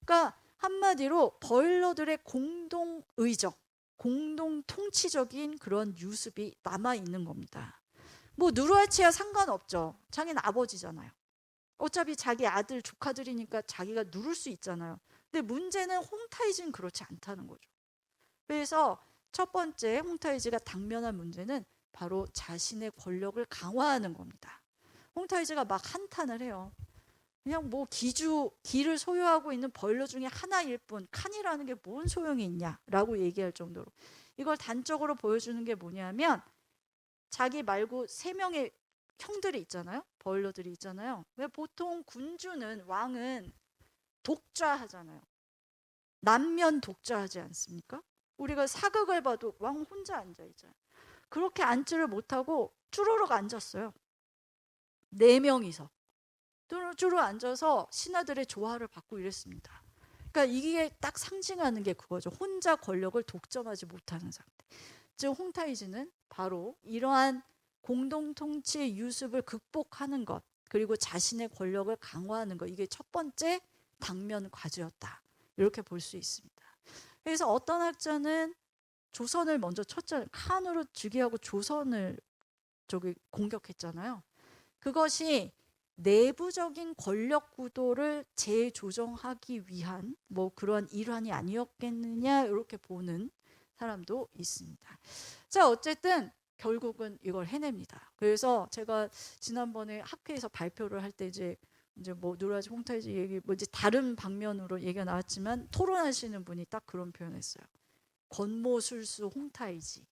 그러니까 한마디로 버일러들의 공동 의적, 공동 통치적인 그런 유습이 남아 있는 겁니다. 뭐 누르하치야 상관없죠. 자기는 아버지잖아요. 어차피 자기 아들 조카들이니까 자기가 누를 수 있잖아요. 근데 문제는 홍타이지는 그렇지 않다는 거죠. 그래서 첫 번째 홍타이지가 당면한 문제는 바로 자신의 권력을 강화하는 겁니다. 홍타이지가 막 한탄을 해요. 그냥 뭐 기를 소유하고 있는 버일러 중에 하나일 뿐 칸이라는 게 뭔 소용이 있냐라고 얘기할 정도로, 이걸 단적으로 보여주는 게 뭐냐면 자기 말고 3명의 형들이 있잖아요. 버일러들이 있잖아요. 왜 보통 군주는, 왕은 독좌하잖아요. 남면 독좌하지 않습니까? 우리가 사극을 봐도 왕 혼자 앉아 있잖아요. 그렇게 앉지를 못하고 쭈루룩 앉았어요. 4명이서 쭈루쭈루 앉아서 신하들의 조화를 받고 이랬습니다. 그러니까 이게 딱 상징하는 게 그거죠. 혼자 권력을 독점하지 못하는 상태. 즉 홍타이지는 바로 이러한 공동통치의 유습을 극복하는 것, 그리고 자신의 권력을 강화하는 것, 이게 첫 번째 당면 과제였다. 이렇게 볼 수 있습니다. 그래서 어떤 학자는 조선을 먼저 쳤잖아요. 칸으로 즉위하고 조선을 공격했잖아요. 그것이 내부적인 권력 구도를 재조정하기 위한 뭐 그런 일환이 아니었겠느냐, 이렇게 보는 사람도 있습니다. 자, 어쨌든 결국은 이걸 해냅니다. 그래서 제가 지난번에 학회에서 발표를 할 때 이제 뭐 누르하치 홍타이지 얘기, 뭐 이제 다른 방면으로 얘기가 나왔지만 토론하시는 분이 딱 그런 표현했어요. 권모술수 홍타이지.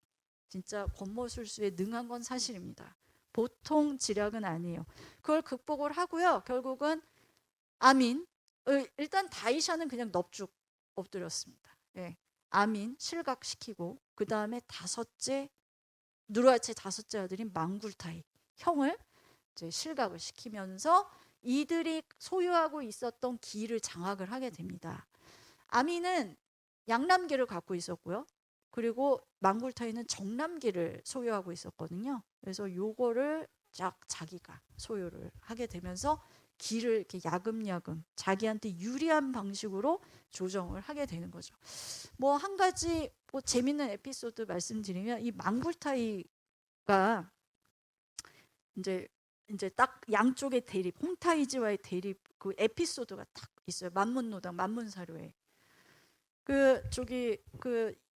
진짜 권모술수에 능한 건 사실입니다. 보통 지략은 아니에요. 그걸 극복을 하고요. 결국은 아민, 일단 다이샤는 그냥 넙죽 엎드렸습니다. 예. 아민 실각시키고, 그 다음에 누르하치의 5째 아들인 망굴타이 형을 이제 실각을 시키면서 이들이 소유하고 있었던 기를 장악을 하게 됩니다. 아민은 양남기를 갖고 있었고요. 그리고 망굴타이는 정남기를 소유하고 있었거든요. 그래서 요거를 자기가 소유를 하게 되면서 기를 이렇게 야금야금 자기한테 유리한 방식으로 조정을 하게 되는 거죠. 뭐 한 가지 뭐 재밌는 에피소드 말씀드리면, 이 망굴타이가 이제 딱 양쪽의 대립, 홍타이지와의 대립 그 에피소드가 딱 있어요. 만문노당, 만문사료에.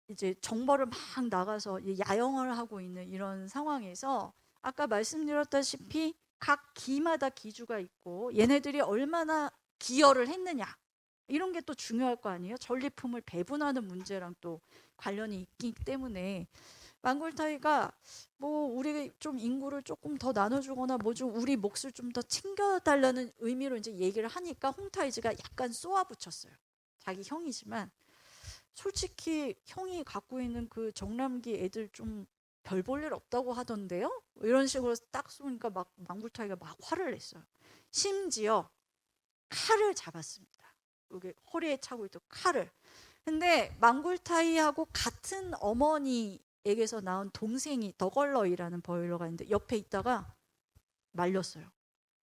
이제 정벌을 막 나가서 야영을 하고 있는 이런 상황에서 아까 말씀드렸다시피 각 기마다 기주가 있고 얘네들이 얼마나 기여를 했느냐, 이런 게 또 중요할 거 아니에요. 전리품을 배분하는 문제랑 또 관련이 있기 때문에 망굴타이가 뭐 우리 좀 인구를 조금 더 나눠주거나 뭐 좀 우리 몫을 좀 더 챙겨달라는 의미로 이제 얘기를 하니까 홍타이지가 약간 쏘아붙였어요. 자기 형이지만 솔직히 형이 갖고 있는 그 정남기 애들 좀 별 볼 일 없다고 하던데요? 이런 식으로 딱 쏘니까 막 망굴타이가 막 화를 냈어요. 심지어 칼을 잡았습니다. 여기 허리에 차고 있던 칼을. 근데 망굴타이하고 같은 어머니 에게서 낳은 동생이 더걸러이라는 버일러가 있는데 옆에 있다가 말렸어요.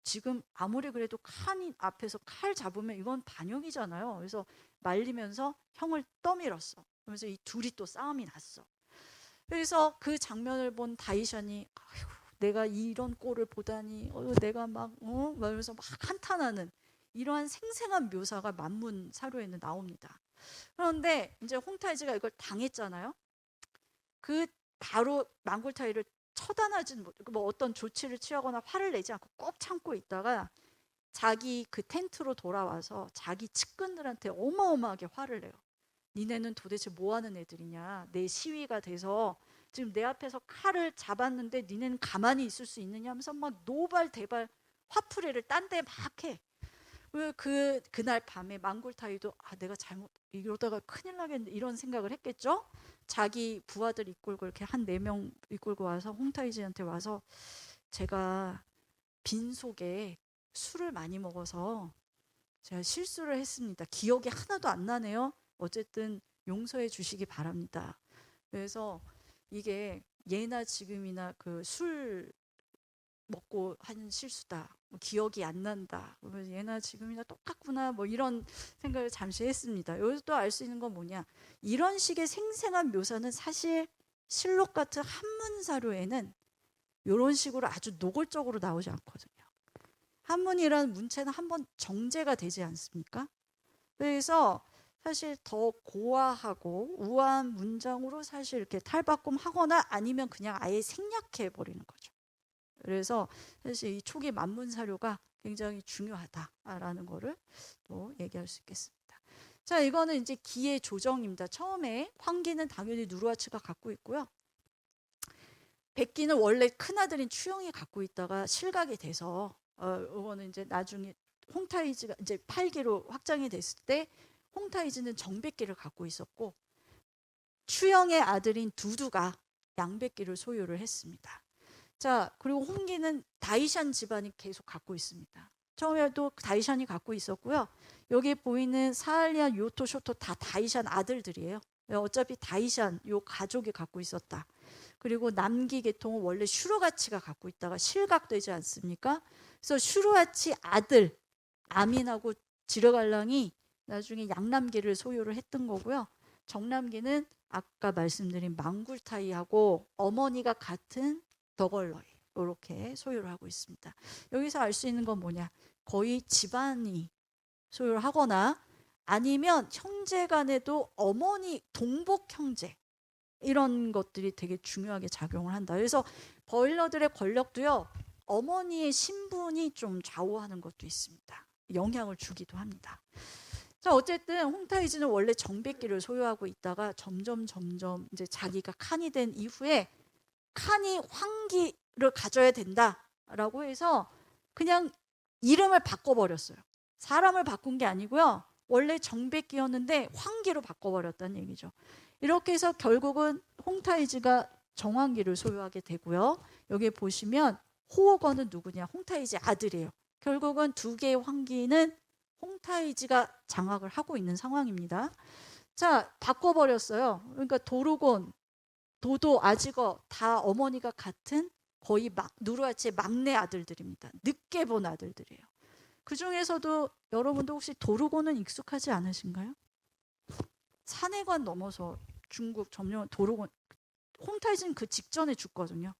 지금 아무리 그래도 칸 앞에서 칼 잡으면 이건 반역이잖아요. 그래서 말리면서 형을 떠밀었어. 그러면서 이 둘이 또 싸움이 났어. 그래서 그 장면을 본 다이션이 아이고, 내가 이런 꼴을 보다니, 내가 막 이러면서 막 한탄하는 이러한 생생한 묘사가 만문 사료에는 나옵니다. 그런데 이제 홍타이즈가 이걸 당했잖아요. 그 바로 망굴타이를 처단하지는 못하고 뭐 어떤 조치를 취하거나 화를 내지 않고 꼭 참고 있다가 자기 그 텐트로 돌아와서 자기 측근들한테 어마어마하게 화를 내요. 니네는 도대체 뭐 하는 애들이냐. 내 시위가 돼서 지금 내 앞에서 칼을 잡았는데 니네는 가만히 있을 수 있느냐 하면서 막 노발대발 화풀이를 딴 데 막 해. 그날 밤에 망굴타이도 내가 잘못 이러다가 큰일 나겠는데 이런 생각을 했겠죠. 자기 부하들 이끌고 이렇게 한 4명 이끌고 와서 홍타이즈한테 와서 제가 빈속에 술을 많이 먹어서 제가 실수를 했습니다. 기억이 하나도 안 나네요. 어쨌든 용서해 주시기 바랍니다. 그래서 이게 예나 지금이나 그 술 먹고 하는 실수다. 뭐 기억이 안 난다. 예나 지금이나 똑같구나. 뭐 이런 생각을 잠시 했습니다. 여기서 또 알 수 있는 건 뭐냐. 이런 식의 생생한 묘사는 사실 실록 같은 한문 사료에는 이런 식으로 아주 노골적으로 나오지 않거든요. 한문이라는 문체는 한번 정제가 되지 않습니까? 그래서 사실 더 고와하고 우아한 문장으로 사실 이렇게 탈바꿈하거나 아니면 그냥 아예 생략해 버리는 거죠. 그래서 사실 이 초기 만문 사료가 굉장히 중요하다라는 거를 또 얘기할 수 있겠습니다. 자, 이거는 이제 기의 조정입니다. 처음에 황기는 당연히 누르하치가 갖고 있고요. 백기는 원래 큰아들인 추영이 갖고 있다가 실각이 돼서 이거는 이제 나중에 홍타이즈가 이제 8기로 확장이 됐을 때 홍타이즈는 정백기를 갖고 있었고 추영의 아들인 두두가 양백기를 소유를 했습니다. 자, 그리고 홍기는 다이샨 집안이 계속 갖고 있습니다. 처음에도 다이샨이 갖고 있었고요. 여기 보이는 사할리안, 요토, 쇼토 다 다이샨 아들들이에요. 어차피 다이샨 요 가족이 갖고 있었다. 그리고 남기 계통은 원래 슈루가치가 갖고 있다가 실각되지 않습니까? 그래서 슈루가치 아들 아민하고 지르갈랑이 나중에 양남기를 소유를 했던 거고요. 정남기는 아까 말씀드린 망굴타이하고 어머니가 같은 더걸러이 이렇게 소유를 하고 있습니다. 여기서 알 수 있는 건 뭐냐? 거의 집안이 소유를 하거나 아니면 형제 간에도 어머니 동복 형제 이런 것들이 되게 중요하게 작용을 한다. 그래서 버일러들의 권력도요. 어머니의 신분이 좀 좌우하는 것도 있습니다. 영향을 주기도 합니다. 자, 어쨌든 홍타이즈는 원래 정백기를 소유하고 있다가 점점 이제 자기가 칸이 된 이후에 칸이 황기를 가져야 된다라고 해서 그냥 이름을 바꿔버렸어요. 사람을 바꾼 게 아니고요. 원래 정백기였는데 황기로 바꿔버렸다는 얘기죠. 이렇게 해서 결국은 홍타이즈가 정황기를 소유하게 되고요. 여기 보시면 호어건은 누구냐? 홍타이즈 아들이에요. 결국은 두 개의 황기는 홍타이즈가 장악을 하고 있는 상황입니다. 자, 바꿔버렸어요. 그러니까 도르곤, 도도, 아지거 다 어머니가 같은 거의 누르하치의 막내 아들들입니다. 늦게 본 아들들이에요. 그 중에서도 여러분도 혹시 도르곤은 익숙하지 않으신가요? 산해관 넘어서 중국 점령 도르곤, 홍타이즈는 그 직전에 죽거든요.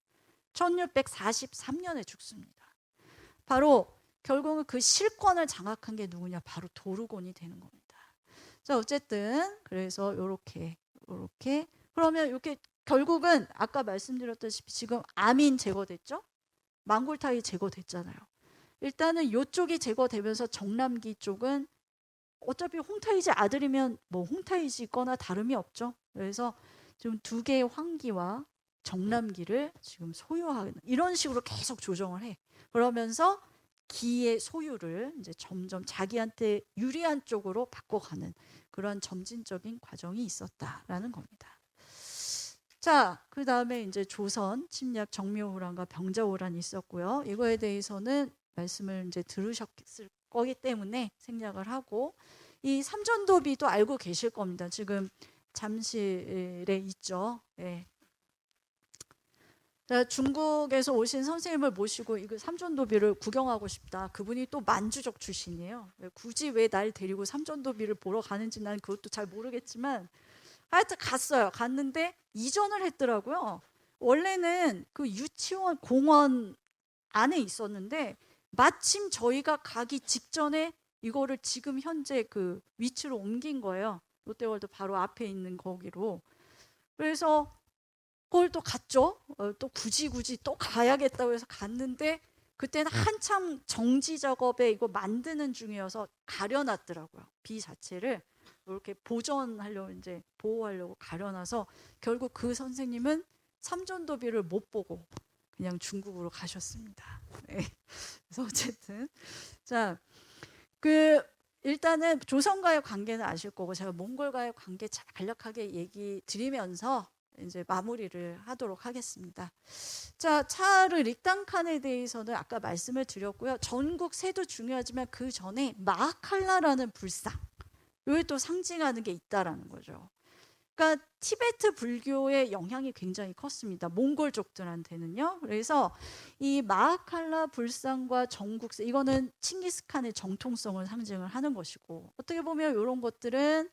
1643년에 죽습니다. 바로 결국은 그 실권을 장악한 게 누구냐? 바로 도르곤이 되는 겁니다. 자, 어쨌든 그래서 요렇게 그러면 이렇게 결국은 아까 말씀드렸다시피 지금 아민 제거됐죠? 망굴타이 제거됐잖아요. 일단은 이쪽이 제거되면서 정남기 쪽은 어차피 홍타이즈 아들이면 뭐 홍타이즈거나 다름이 없죠. 그래서 지금 두 개의 황기와 정남기를 지금 소유하는 이런 식으로 계속 조정을 해. 그러면서 기의 소유를 이제 점점 자기한테 유리한 쪽으로 바꿔가는 그런 점진적인 과정이 있었다라는 겁니다. 자, 그 다음에 이제 조선 침략 정묘호란과 병자호란이 있었고요. 이거에 대해서는 말씀을 이제 들으셨을 거기 때문에 생략을 하고 이 삼전도비도 알고 계실 겁니다. 지금 잠실에 있죠. 네. 중국에서 오신 선생님을 모시고 이거 삼전도비를 구경하고 싶다. 그분이 또 만주족 출신이에요. 굳이 왜 날 데리고 삼전도비를 보러 가는지 난 그것도 잘 모르겠지만 하여튼 갔어요. 갔는데 이전을 했더라고요. 원래는 그 유치원 공원 안에 있었는데 마침 저희가 가기 직전에 이거를 지금 현재 그 위치로 옮긴 거예요. 롯데월드 바로 앞에 있는 거기로. 그래서 그걸 또 갔죠. 또 굳이 또 가야겠다고 해서 갔는데 그때는 한참 정지 작업에 이거 만드는 중이어서 가려놨더라고요. 비 자체를 이렇게 보존하려고 이제 보호하려고 가려놔서 결국 그 선생님은 삼전도비를 못 보고 그냥 중국으로 가셨습니다. 네. 그래서 어쨌든 자, 일단은 조선과의 관계는 아실 거고 제가 몽골과의 관계 간략하게 얘기 드리면서 이제 마무리를 하도록 하겠습니다. 자, 차르 릭당칸에 대해서는 아까 말씀을 드렸고요. 전국 세도 중요하지만 그 전에 마하칼라라는 불상, 이게 또 상징하는 게 있다라는 거죠. 그러니까 티베트 불교의 영향이 굉장히 컸습니다. 몽골족들한테는요. 그래서 이 마하칼라 불상과 전국세, 이거는 칭기스칸의 정통성을 상징을 하는 것이고, 어떻게 보면 이런 것들은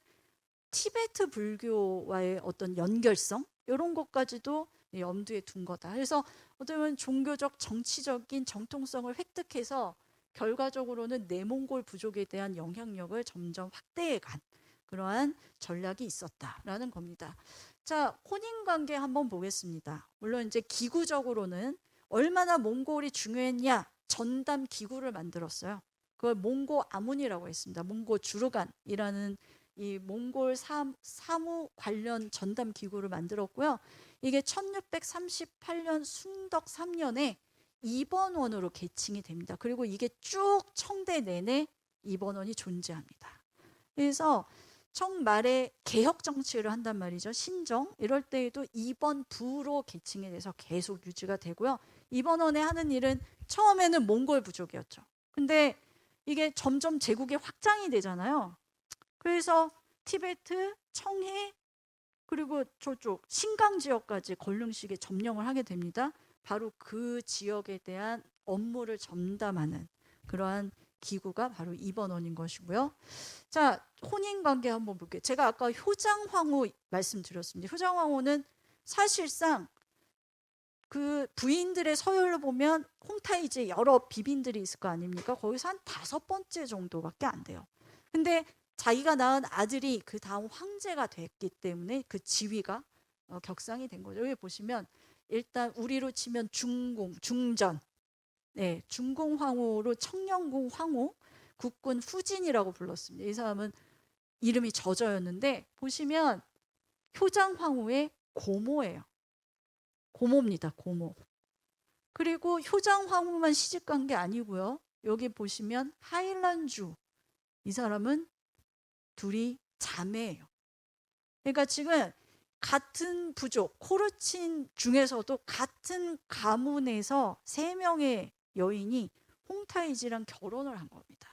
티베트 불교와의 어떤 연결성, 이런 것까지도 염두에 둔 거다. 그래서 어떻게 보면 종교적, 정치적인 정통성을 획득해서 결과적으로는 내몽골 부족에 대한 영향력을 점점 확대해간 그러한 전략이 있었다라는 겁니다. 자, 혼인관계 한번 보겠습니다. 물론 이제 기구적으로는 얼마나 몽골이 중요했냐, 전담 기구를 만들었어요. 그걸 몽고 아문이라고 했습니다. 몽고 주르간이라는 이 몽골 사무 관련 전담 기구를 만들었고요. 이게 1638년 숭덕 3년에 입원원으로 개칭이 됩니다. 그리고 이게 쭉 청대 내내 입원원이 존재합니다. 그래서 청 말에 개혁 정치를 한단 말이죠. 신정 이럴 때에도 입원부로 개칭이 돼서 계속 유지가 되고요. 입원원에 하는 일은 처음에는 몽골 부족이었죠. 근데 이게 점점 제국이 확장이 되잖아요. 그래서 티베트, 청해 그리고 저쪽 신강 지역까지 걸릉식에 점령을 하게 됩니다. 바로 그 지역에 대한 업무를 전담하는 그러한 기구가 바로 입원원인 것이고요. 자, 혼인관계 한번 볼게요. 제가 아까 효장황후 말씀드렸습니다. 효장황후는 사실상 그 부인들의 서열로 보면 홍타이지에 여러 비빈들이 있을 거 아닙니까? 거기서 한 5번째 정도밖에 안 돼요. 근데 자기가 낳은 아들이 그 다음 황제가 됐기 때문에 그 지위가 격상이 된 거죠. 여기 보시면 일단 우리로 치면 중공, 중전, 네, 중공황후로 청령궁 황후, 국군 후진이라고 불렀습니다. 이 사람은 이름이 저저였는데 보시면 효장황후의 고모예요. 고모입니다. 고모. 그리고 효장황후만 시집간 게 아니고요. 여기 보시면 하일란주, 이 사람은 둘이 자매예요. 그러니까 지금 같은 부족, 코르친 중에서도 같은 가문에서 3명의 여인이 홍타이지랑 결혼을 한 겁니다.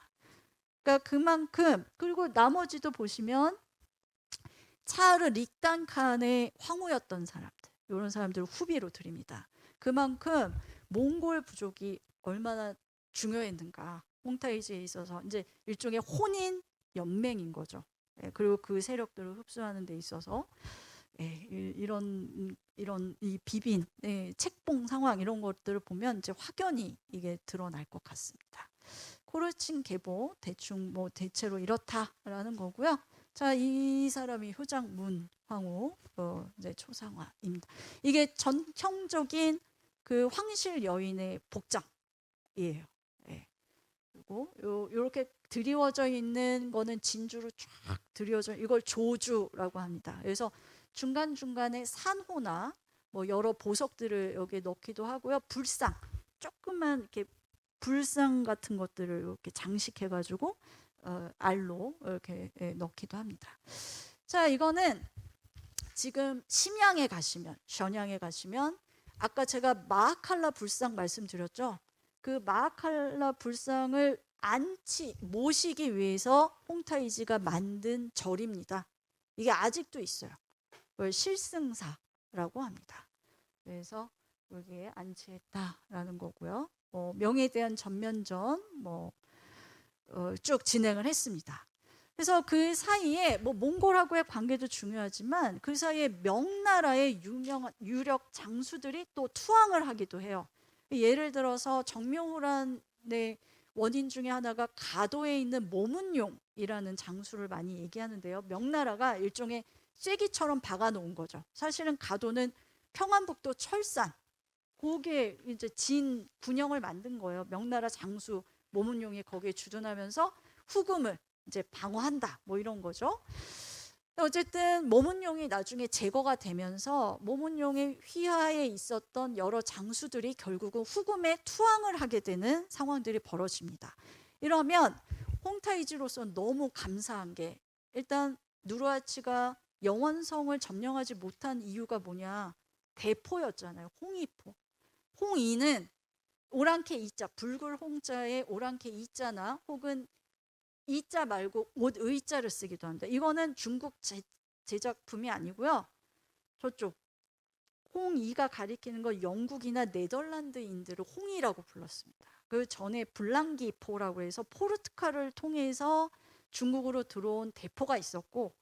그러니까 그만큼, 그리고 나머지도 보시면 차르 릭단칸의 황후였던 사람들, 이런 사람들을 후비로 드립니다. 그만큼 몽골 부족이 얼마나 중요했는가, 홍타이지에 있어서 이제 일종의 혼인 연맹인 거죠. 예, 그리고 그 세력들을 흡수하는 데 있어서 예, 이런 이 비빈 책봉 상황 이런 것들을 보면 이제 확연히 이게 드러날 것 같습니다. 코르친 계보 대충 뭐 대체로 이렇다라는 거고요. 자, 이 사람이 효장문 황후 이제 초상화입니다. 이게 전형적인 그 황실 여인의 복장이에요. 예. 그리고 요렇게 드리워져 있는 거는 진주로 쫙 드리워져, 이걸 조주라고 합니다. 그래서 중간중간에 산호나 뭐 여러 보석들을 여기에 넣기도 하고요. 불상, 조그만 이렇게 불상 같은 것들을 이렇게 장식해 가지고 알로 이렇게 넣기도 합니다. 자, 이거는 지금 심양에 가시면, 션양에 가시면 아까 제가 마하칼라 불상 말씀드렸죠. 그 마하칼라 불상을 모시기 위해서 홍타이지가 만든 절입니다. 이게 아직도 있어요. 그걸 실승사라고 합니다. 그래서 여기에 안치했다라는 거고요. 명에 대한 전면전 쭉 진행을 했습니다. 그래서 그 사이에 몽골하고의 관계도 중요하지만 그 사이에 명나라의 유명한 유력 장수들이 또 투항을 하기도 해요. 예를 들어서 정명호란의 원인 중에 하나가 가도에 있는 모문용이라는 장수를 많이 얘기하는데요. 명나라가 일종의 쐐기처럼 박아놓은 거죠. 사실은 가도는 평안북도 철산, 거기에 이제 진 군영을 만든 거예요. 명나라 장수 모문용이 거기에 주둔하면서 후금을 이제 방어한다, 이런 거죠. 어쨌든 모문용이 나중에 제거가 되면서 모문용의 휘하에 있었던 여러 장수들이 결국은 후금에 투항을 하게 되는 상황들이 벌어집니다. 이러면 홍타이지로서는 너무 감사한 게, 일단 누르하치가 영원성을 점령하지 못한 이유가 뭐냐, 대포였잖아요. 홍이포. 홍이는 오랑캐 이자, 붉을 홍자에 오랑캐 이자나 혹은 이자 말고 옷 의자를 쓰기도 합니다. 이거는 중국 제작품이 아니고요. 저쪽 홍이가 가리키는 건 영국이나 네덜란드인들을 홍이라고 불렀습니다. 그 전에 블랑기포라고 해서 포르투갈을 통해서 중국으로 들어온 대포가 있었고,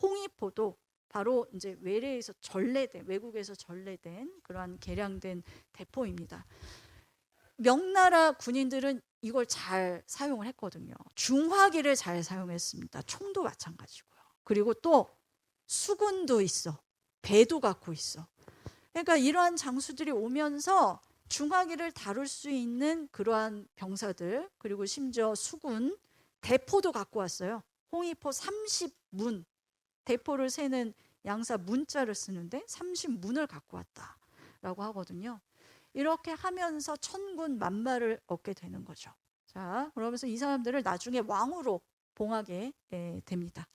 홍이포도 바로 이제 외래에서 전래된, 외국에서 전래된 그러한 개량된 대포입니다. 명나라 군인들은 이걸 잘 사용을 했거든요. 중화기를 잘 사용했습니다. 총도 마찬가지고요. 그리고 또 수군도 있어. 배도 갖고 있어. 그러니까 이러한 장수들이 오면서 중화기를 다룰 수 있는 그러한 병사들, 그리고 심지어 수군, 대포도 갖고 왔어요. 홍이포 30문, 대포를 세는 양사 문자를 쓰는데 30문을 갖고 왔다라고 하거든요. 이렇게 하면서 천군 만마를 얻게 되는 거죠. 자, 그러면서 이 사람들을 나중에 왕으로 봉하게 됩니다.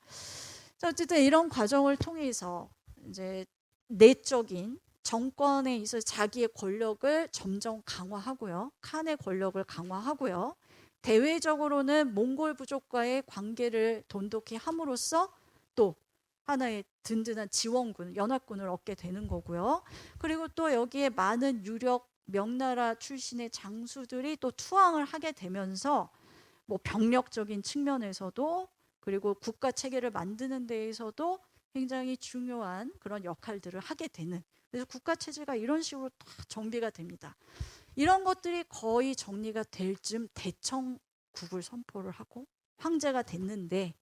자, 어쨌든 이런 과정을 통해서 이제 내적인 정권에 있어 자기의 권력을 점점 강화하고요. 칸의 권력을 강화하고요. 대외적으로는 몽골 부족과의 관계를 돈독히 함으로써 또 하나의 든든한 지원군, 연합군을 얻게 되는 거고요. 그리고 또 여기에 많은 유력 명나라 출신의 장수들이 또 투항을 하게 되면서 병력적인 측면에서도, 그리고 국가 체계를 만드는 데에서도 굉장히 중요한 그런 역할들을 하게 되는, 그래서 국가 체제가 이런 식으로 다 정비가 됩니다. 이런 것들이 거의 정리가 될 즈음 대청국을 선포를 하고 황제가 됐는데,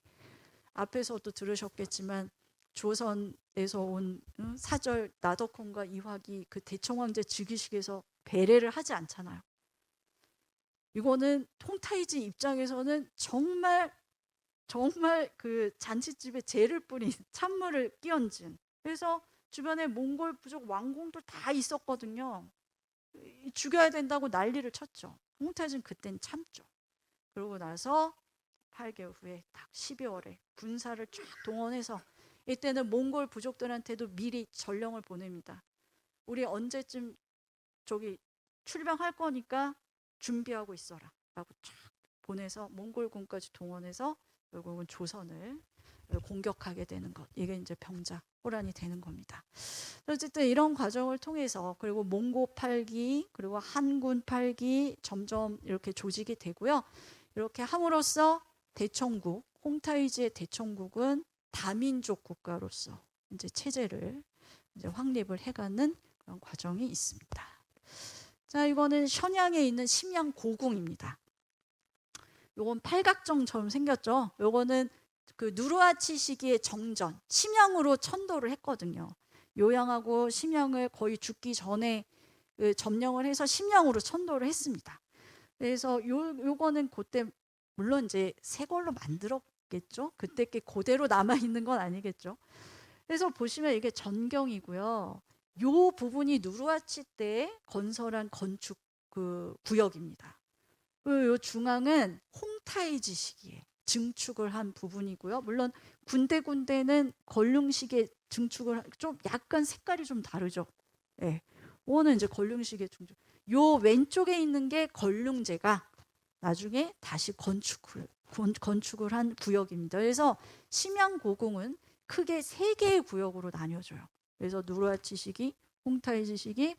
앞에서도 들으셨겠지만 조선에서 온 사절 나덕헌과 이화기 그 대청황제 즉위식에서 배례를 하지 않잖아요. 이거는 홍타이지 입장에서는 정말 그 잔치집에 재를 뿌린, 찬물을 끼얹은, 그래서 주변에 몽골 부족 왕공들 다 있었거든요. 죽여야 된다고 난리를 쳤죠. 홍타이지는 그땐 참죠. 그러고 나서 8개월 후에 딱 12월에 군사를 쫙 동원해서, 이때는 몽골 부족들한테도 미리 전령을 보냅니다. 우리 언제쯤 저기 출병할 거니까 준비하고 있어라 라고 쫙 보내서 몽골군까지 동원해서 결국은 조선을 공격하게 되는 것, 이게 이제 병자 호란이 되는 겁니다. 어쨌든 이런 과정을 통해서, 그리고 몽고 8기 그리고 한군 8기 점점 이렇게 조직이 되고요. 이렇게 함으로써 대청국, 홍타이지의 대청국은 다민족 국가로서 이제 체제를 이제 확립을 해가는 그런 과정이 있습니다. 자, 이거는 션양에 있는 심양 고궁입니다. 요건 팔각정처럼 생겼죠. 요거는 그 누르하치 시기의 정전, 심양으로 천도를 했거든요. 요양하고 심양을 거의 죽기 전에 점령을 해서 심양으로 천도를 했습니다. 그래서 요거는 그때 물론 이제 새 걸로 만들었겠죠. 그때 게 그대로 남아 있는 건 아니겠죠. 그래서 보시면 이게 전경이고요. 요 부분이 누르하치 때 건설한 건축 그 구역입니다. 요 중앙은 홍타이지 시기에 증축을 한 부분이고요. 물론 군데군데는 걸릉식의 증축을 좀 약간 색깔이 좀 다르죠. 예. 오는 이제 걸릉식의 증축. 요 왼쪽에 있는 게 걸릉제가 나중에 다시 건축을 한 구역입니다. 그래서 심양고궁은 크게 3개의 구역으로 나뉘어져요. 그래서 누르하치 시기, 홍타이지 시기,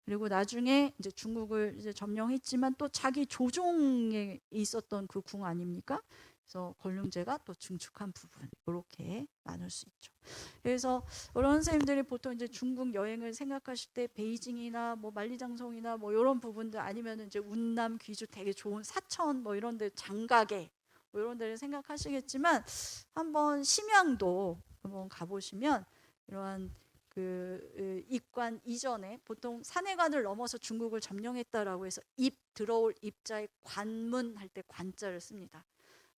그리고 나중에 이제 중국을 이제 점령했지만 또 자기 조종에 있었던 그 궁 아닙니까? 그래서 걸륭제가 또 증축한 부분 이렇게 나눌 수 있죠. 그래서 어떤 선생님들이 보통 이제 중국 여행을 생각하실 때 베이징이나 뭐 만리장성이나 뭐 이런 부분들 아니면 이제 운남 귀주 되게 좋은 사천 뭐 이런 데 장가게 뭐 이런 데를 생각하시겠지만 한번 심양도 한번 가보시면 이러한 그 입관 이전에 보통 산해관을 넘어서 중국을 점령했다라고 해서 입 들어올 입자에 관문할 때 관자를 씁니다.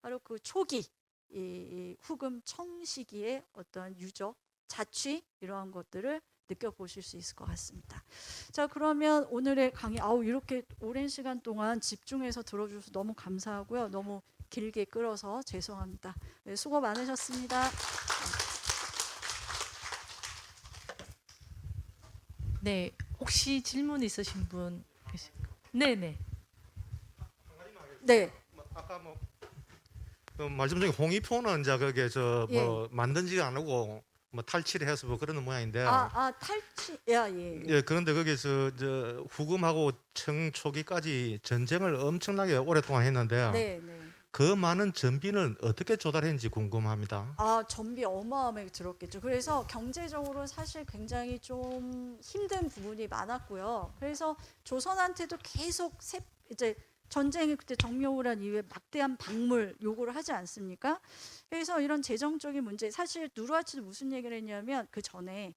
바로 그 초기 이 후금 청 시기의 어떤 유적, 자취 이러한 것들을 느껴보실 수 있을 것 같습니다. 자, 그러면 오늘의 강의 이렇게 오랜 시간 동안 집중해서 들어주셔서 너무 감사하고요. 너무 길게 끌어서 죄송합니다. 네, 수고 많으셨습니다. 네, 혹시 질문 있으신 분 계실까요? 네네. 네. 아까 그 말씀 중에 홍위포는 이제 그게 뭐 만든 지가 아니고 뭐 탈취를 해서 뭐 그런 모양인데. 탈취. 예. 예, 그런데 거기서 후금하고 청 초기까지 전쟁을 엄청나게 오랫동안 했는데 네. 그 많은 전비는 어떻게 조달했는지 궁금합니다. 전비 어마어마하게 들었겠죠. 그래서 경제적으로 사실 굉장히 좀 힘든 부분이 많았고요. 그래서 조선한테도 계속 이제 전쟁이 그때 정묘호란 이후에 막대한 박물 요구를 하지 않습니까? 그래서 이런 재정적인 문제, 사실 누르하치도 무슨 얘기를 했냐면 그 전에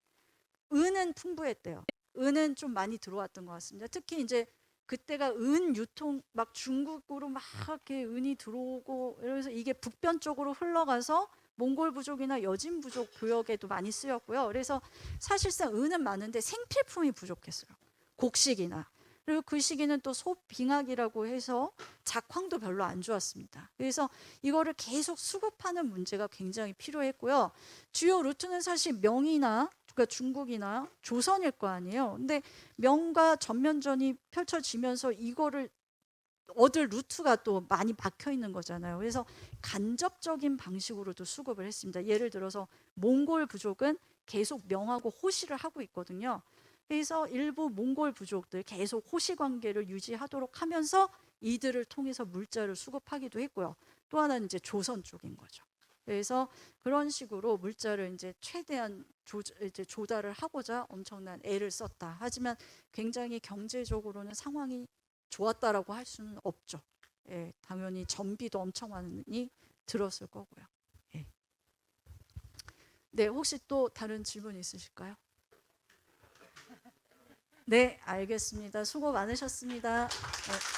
은은 풍부했대요. 은은 좀 많이 들어왔던 것 같습니다. 특히 이제 그때가 은 유통 막 중국으로 막 이렇게 은이 들어오고 이러면서 이게 북변 쪽으로 흘러가서 몽골 부족이나 여진 부족 교역에도 많이 쓰였고요. 그래서 사실상 은은 많은데 생필품이 부족했어요. 곡식이나. 그리고 그 시기는 또 소빙하기라고 해서 작황도 별로 안 좋았습니다. 그래서 이거를 계속 수급하는 문제가 굉장히 필요했고요. 주요 루트는 사실 명이나 그러니까 중국이나 조선일 거 아니에요. 근데 명과 전면전이 펼쳐지면서 이거를 얻을 루트가 또 많이 막혀 있는 거잖아요. 그래서 간접적인 방식으로도 수급을 했습니다. 예를 들어서 몽골 부족은 계속 명하고 호시를 하고 있거든요. 그래서 일부 몽골 부족들 계속 호시 관계를 유지하도록 하면서 이들을 통해서 물자를 수급하기도 했고요. 또 하나는 이제 조선 쪽인 거죠. 그래서 그런 식으로 물자를 이제 최대한 조달을 하고자 엄청난 애를 썼다. 하지만 굉장히 경제적으로는 상황이 좋았다라고 할 수는 없죠. 예, 당연히 전비도 엄청 많이 들었을 거고요. 예. 네, 혹시 또 다른 질문 있으실까요? 네, 알겠습니다. 수고 많으셨습니다. 네.